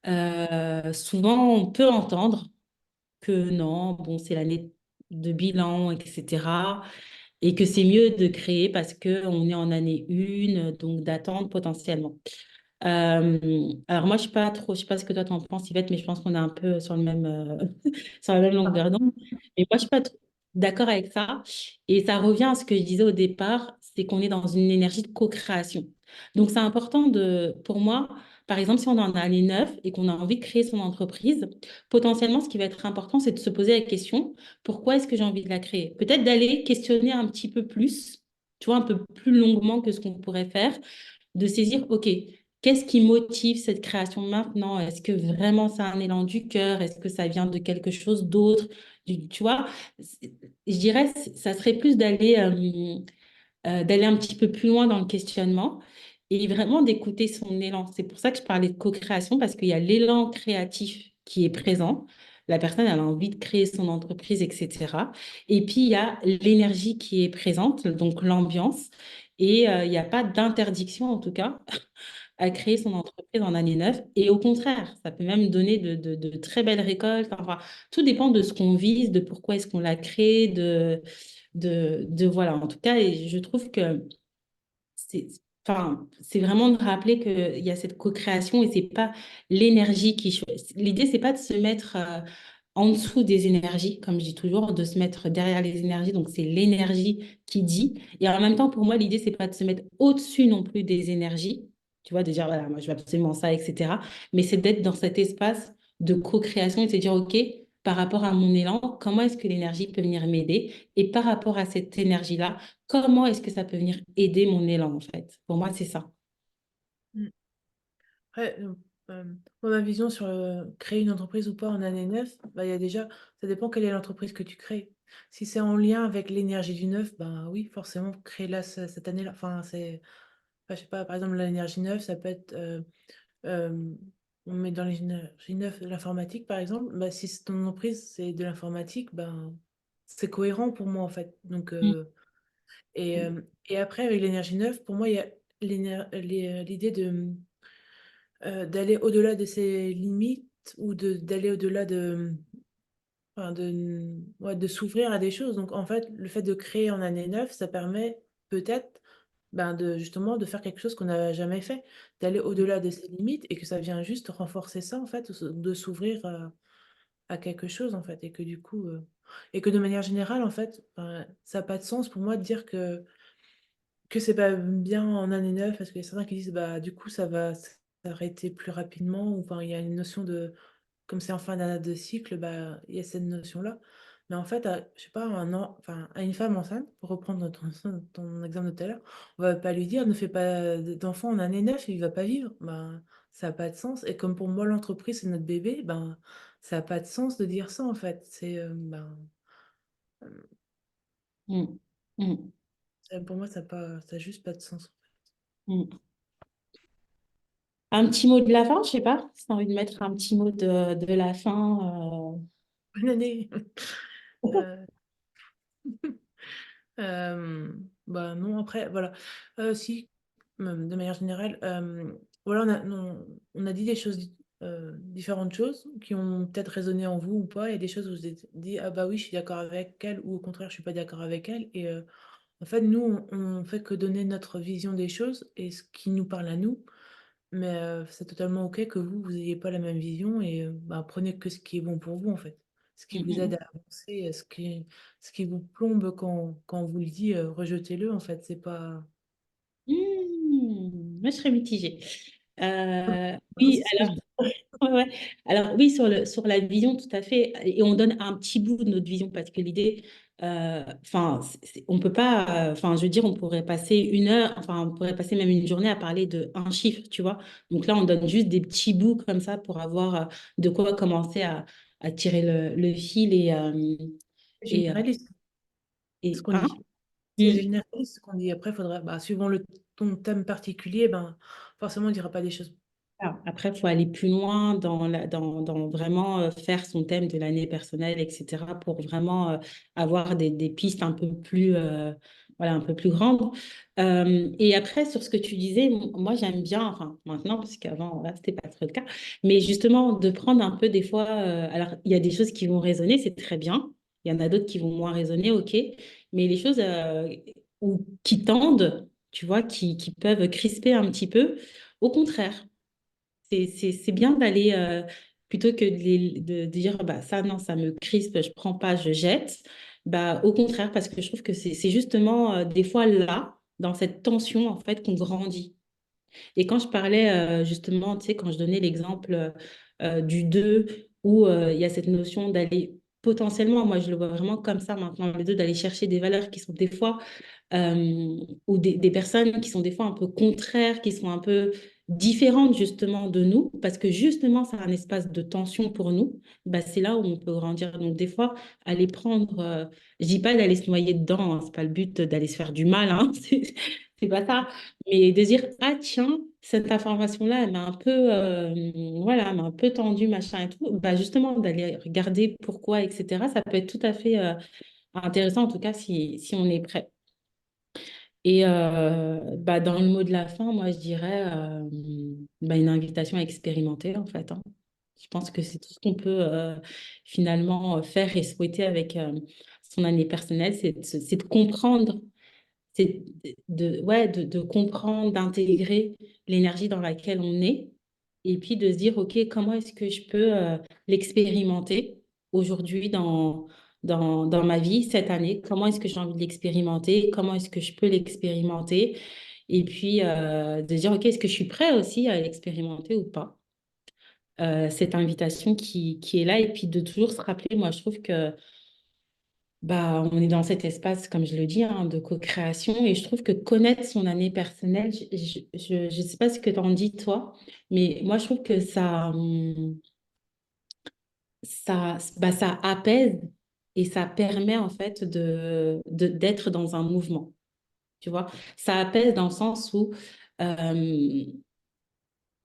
9. Souvent, on peut entendre que non, bon, c'est l'année de bilan, etc. Et que c'est mieux de créer parce qu'on est en année 1, donc d'attendre potentiellement. Alors moi, je sais pas ce que toi t'en penses, Yvette, mais je pense qu'on est un peu sur le même, sur la même longueur d'onde. Mais moi, je suis pas trop d'accord avec ça. Et ça revient à ce que je disais au départ, c'est qu'on est dans une énergie de co-création. Donc, c'est important pour moi, par exemple, si on est en année 9 et qu'on a envie de créer son entreprise, potentiellement, ce qui va être important, c'est de se poser la question, pourquoi est-ce que j'ai envie de la créer? Peut-être d'aller questionner un petit peu plus, tu vois, un peu plus longuement que ce qu'on pourrait faire, de saisir, OK, qu'est-ce qui motive cette création maintenant? Est-ce que vraiment c'est un élan du cœur? Est-ce que ça vient de quelque chose d'autre? Tu vois, je dirais, ça serait plus d'aller un petit peu plus loin dans le questionnement et vraiment d'écouter son élan. C'est pour ça que je parlais de co-création, parce qu'il y a l'élan créatif qui est présent. La personne, elle a envie de créer son entreprise, etc. Et puis, il y a l'énergie qui est présente, donc l'ambiance. Et il n'y a pas d'interdiction, en tout cas, à créer son entreprise en année 9. Et au contraire, ça peut même donner de très belles récoltes. Enfin, tout dépend de ce qu'on vise, de pourquoi est-ce qu'on l'a créé, voilà. En tout cas, et je trouve que c'est, enfin, c'est vraiment de rappeler qu'il y a cette co-création et c'est pas l'énergie qui choisit. L'idée, c'est pas de se mettre en dessous des énergies, comme je dis toujours, de se mettre derrière les énergies. Donc, c'est l'énergie qui dit. Et en même temps, pour moi, l'idée, c'est pas de se mettre au-dessus non plus des énergies. Tu vois, de dire, voilà, moi, je veux absolument ça, etc. Mais c'est d'être dans cet espace de co-création et de se dire, OK, par rapport à mon élan, comment est-ce que l'énergie peut venir m'aider? Et par rapport à cette énergie-là, comment est-ce que ça peut venir aider mon élan, en fait? Pour moi, c'est ça. Mm. Après, moi, ma vision sur créer une entreprise ou pas en année 9, bah, il y a déjà, ça dépend quelle est l'entreprise que tu crées. Si c'est en lien avec l'énergie du neuf, ben oui, forcément, créer-la cette année-là. Enfin, enfin, je sais pas, par exemple, l'énergie neuve, ça peut être, euh, on met dans l'énergie neuve de l'informatique, par exemple. Bah, si ton entreprise, c'est de l'informatique, ben, c'est cohérent pour moi, en fait. Donc, Mm, et après, avec l'énergie neuve, pour moi, il y a l'idée d'aller au-delà de ses limites ou d'aller au-delà enfin, ouais, de s'ouvrir à des choses. Donc, en fait, le fait de créer en année 9 ça permet peut-être ben, justement de faire quelque chose qu'on n'a jamais fait, d'aller au-delà de ses limites et que ça vient juste renforcer ça, en fait, de s'ouvrir à quelque chose, en fait. Et que du coup, et que de manière générale, en fait, ben, ça n'a pas de sens pour moi de dire que c'est pas bien en année 9 parce qu'il y a certains qui disent bah du coup ça va s'arrêter plus rapidement ou enfin il y a une notion de comme c'est en fin d'année de cycle bah il y a cette notion là mais en fait je sais pas un an enfin à une femme enceinte pour reprendre ton exemple de tout à l'heure on va pas lui dire ne fais pas d'enfant en année 9 il va pas vivre ben ça a pas de sens et comme pour moi l'entreprise c'est notre bébé ben ça a pas de sens de dire ça en fait c'est mm, mm, pour moi ça a juste pas de sens. mm. Un petit mot de la fin, je sais pas, si tu as envie de mettre un petit mot de la fin. Bonne année. Euh, bah non, après, voilà. Si, de manière générale, voilà, on a dit des choses, différentes choses qui ont peut-être résonné en vous ou pas. Il y a des choses où vous êtes dit, ah bah oui, je suis d'accord avec elle, ou au contraire, je suis pas d'accord avec elle. Et en fait, nous, on fait que donner notre vision des choses et ce qui nous parle à nous. Mais c'est totalement OK que vous n'ayez pas la même vision et bah, prenez que ce qui est bon pour vous, en fait. Ce qui Mm, vous aide mm, à avancer, ce qui vous plombe quand on vous le dit, rejetez-le, en fait. C'est pas... moi, je serais mitigée. Non, Oui, c'est ce que je dis. ouais, ouais. Alors oui, sur la vision, tout à fait. Et on donne un petit bout de notre vision parce que l'idée, enfin, on peut pas, enfin, je veux dire, on pourrait passer une heure, enfin, on pourrait passer même une journée à parler de un chiffre, tu vois. Donc là, on donne juste des petits bouts comme ça pour avoir de quoi commencer à tirer le fil et, euh, Généraliste, ce qu'on hein? dit. C'est Mm. généraliste, ce qu'on dit. Après, il faudra, bah, suivant ton thème particulier, ben, forcément, on ne dira pas des choses. Alors, après, il faut aller plus loin dans vraiment faire son thème de l'année personnelle, etc., pour vraiment avoir des pistes un peu plus, voilà, un peu plus grandes. Et après, sur ce que tu disais, moi, j'aime bien, enfin, maintenant, parce qu'avant, là, c'était pas trop le cas, mais justement, de prendre un peu des fois, alors, il y a des choses qui vont résonner, c'est très bien. Il y en a d'autres qui vont moins résonner, OK, mais les choses ou qui tendent, tu vois, qui peuvent crisper un petit peu, au contraire. C'est bien d'aller, plutôt que de dire, bah, ça, non, ça me crispe, je prends pas, je jette. Bah, au contraire, parce que je trouve que c'est justement des fois là, dans cette tension, en fait, qu'on grandit. Et quand je parlais justement, tu sais, quand je donnais l'exemple du 2 où il y a cette notion d'aller potentiellement, moi je le vois vraiment comme ça maintenant, le 2 d'aller chercher des valeurs qui sont des fois, ou des personnes qui sont des fois un peu contraires, qui sont un peu différentes justement de nous, parce que justement c'est un espace de tension pour nous, bah, c'est là où on peut grandir. Donc des fois, aller prendre, je dis pas d'aller se noyer dedans, hein, c'est pas le but d'aller se faire du mal, hein, c'est pas ça. Mais de dire, ah tiens, cette information-là, elle m'a un peu, voilà, elle m'a un peu tendu, machin et tout, bah justement, d'aller regarder pourquoi, etc., ça peut être tout à fait intéressant, en tout cas, si on est prêt. Et bah, dans le mot de la fin, moi, je dirais bah, une invitation à expérimenter, en fait, hein. Je pense que c'est tout ce qu'on peut finalement faire et souhaiter avec son année personnelle, c'est de comprendre, c'est ouais, de comprendre, d'intégrer l'énergie dans laquelle on est, et puis de se dire, OK, comment est-ce que je peux l'expérimenter aujourd'hui dans ma vie cette année? Comment est-ce que j'ai envie de l'expérimenter? Comment est-ce que je peux l'expérimenter? Et puis de dire, OK, est-ce que je suis prêt aussi à l'expérimenter ou pas? Cette invitation qui est là, et puis de toujours se rappeler, moi je trouve que bah, on est dans cet espace, comme je le dis, hein, de co-création, et je trouve que connaître son année personnelle, je sais pas ce que tu en dis toi, mais moi je trouve que ça apaise, et ça permet en fait d'être dans un mouvement, tu vois. Ça apaise dans le sens où, euh,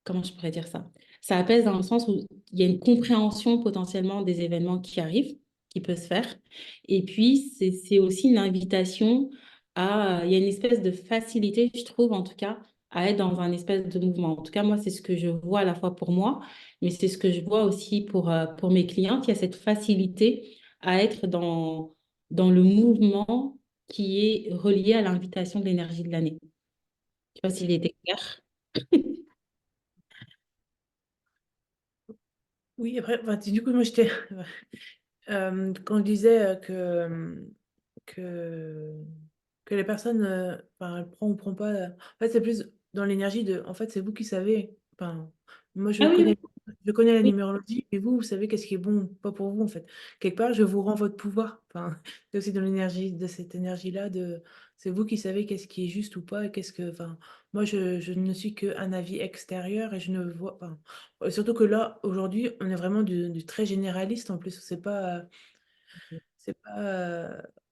comment je pourrais dire ça? Ça apaise dans le sens où il y a une compréhension potentiellement des événements qui arrivent, qui peut se faire. Et puis, c'est aussi une invitation il y a une espèce de facilité, je trouve, en tout cas, à être dans un espèce de mouvement. En tout cas, moi, c'est ce que je vois à la fois pour moi, mais c'est ce que je vois aussi pour mes clientes. Il y a cette facilité à être dans le mouvement qui est relié à l'invitation de l'énergie de l'année. Je ne sais pas s'il était clair. Oui, après, enfin, du coup, moi, j'étais. Quand je disais que, que les personnes, enfin, elles prend ou prend pas. En fait, c'est plus dans l'énergie de. En fait, c'est vous qui savez. Enfin, moi, Ah oui, je connais la oui. numérologie, et vous savez qu'est-ce qui est bon ou pas pour vous, en fait. Quelque part, je vous rends votre pouvoir. Enfin, c'est aussi dans l'énergie, de cette énergie-là, de. C'est vous qui savez qu'est-ce qui est juste ou pas, et qu'est-ce que. Enfin, moi, je ne suis qu'un avis extérieur, et je ne vois. Enfin, surtout que là, aujourd'hui, on est vraiment du très généraliste en plus. C'est pas,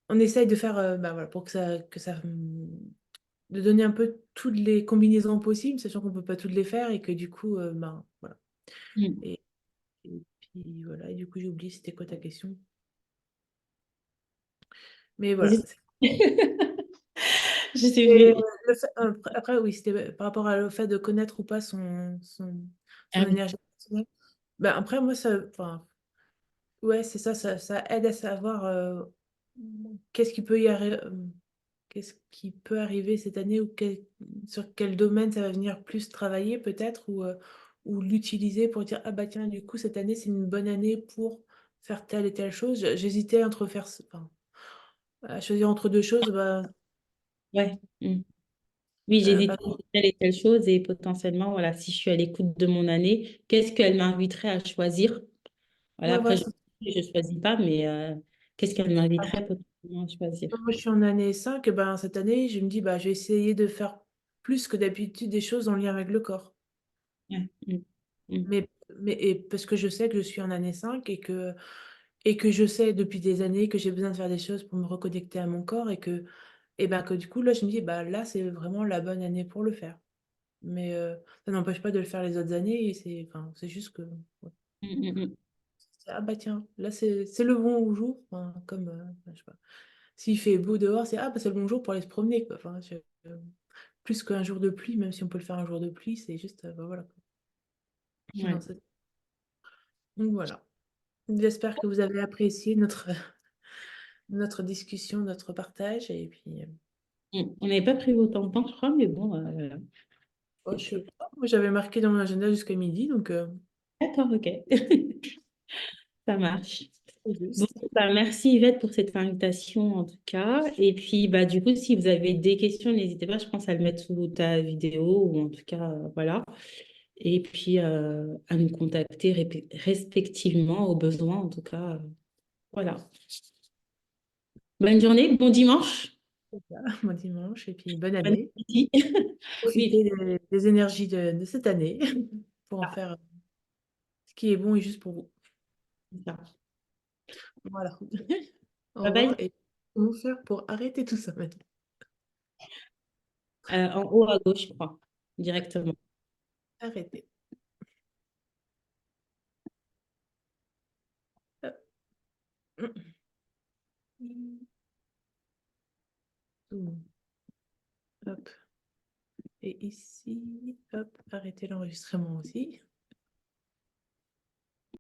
on essaye de faire, bah, voilà, pour de donner un peu toutes les combinaisons possibles, sachant qu'on peut pas toutes les faire et que du coup, ben, voilà. Mm. Et, et puis voilà, et du coup, j'ai oublié c'était quoi ta question. Mais voilà. Vas-y. Je sais Et plus. après, oui, c'était par rapport au fait de connaître ou pas Ah son oui. énergie personnelle. Ben, après, moi, enfin, ouais, c'est ça, ça aide à savoir qu'est-ce qui peut y arriver. Qu'est-ce qui peut arriver cette année ou sur quel domaine ça va venir plus travailler peut-être ou l'utiliser pour dire ah bah tiens du coup cette année c'est une bonne année pour faire telle et telle chose. J'hésitais entre enfin, à choisir entre deux choses bah, Ouais. Mm. Oui, par j'hésite exemple, entre telle et telle chose, et potentiellement, voilà, si je suis à l'écoute de mon année, qu'est-ce qu'elle m'inviterait à choisir? Voilà, ouais, après, voilà, je ne choisis pas, mais qu'est-ce qu'elle m'inviterait potentiellement à choisir? moi je suis en année 5 et ben cette année je me dis bah je vais essayer de faire plus que d'habitude des choses en lien avec le corps. Ouais. Mm. Mm. Mais, et parce que je sais que je suis en année 5 et que je sais depuis des années que j'ai besoin de faire des choses pour me reconnecter à mon corps et ben que du coup, là, je me dis, bah là, c'est vraiment la bonne année pour le faire. Mais ça n'empêche pas de le faire les autres années et enfin, c'est juste que, ouais. Mm. Mm. Mm. Ah bah tiens, là, c'est le bon jour. Enfin, comme, je sais pas. S'il fait beau dehors, c'est ah bah c'est le bon jour pour aller se promener, quoi. Enfin, plus qu'un jour de pluie, même si on peut le faire un jour de pluie, c'est juste, bah, voilà. Non, Ouais. donc voilà. J'espère que vous avez apprécié notre discussion, notre partage. Et puis, Mm. On n'avait pas pris autant de temps, je crois, mais bon, voilà. oh, je sais pas, moi, j'avais marqué dans mon agenda jusqu'à midi, donc D'accord, ok. Ça marche. c'est Bon, juste. bah, merci Yvette pour cette invitation en tout cas. Et puis bah, du coup, si vous avez des questions, n'hésitez pas, je pense, à le mettre sous ta vidéo, ou en tout cas, voilà. Et puis à nous contacter respectivement au besoin, en tout cas. Voilà. Bonne journée, bon dimanche. Voilà, bon dimanche, et puis bonne Bon année. appétit. Oui, Profitez des énergies de cette année pour en c'est faire ce qui est bon et juste pour vous. ça. Voilà. Au Bye bye. revoir. Et comment faire pour arrêter tout ça maintenant? En haut à gauche, je crois, directement. Arrêter. Hop. Tout. Hop. Et ici, hop, arrêtez l'enregistrement aussi.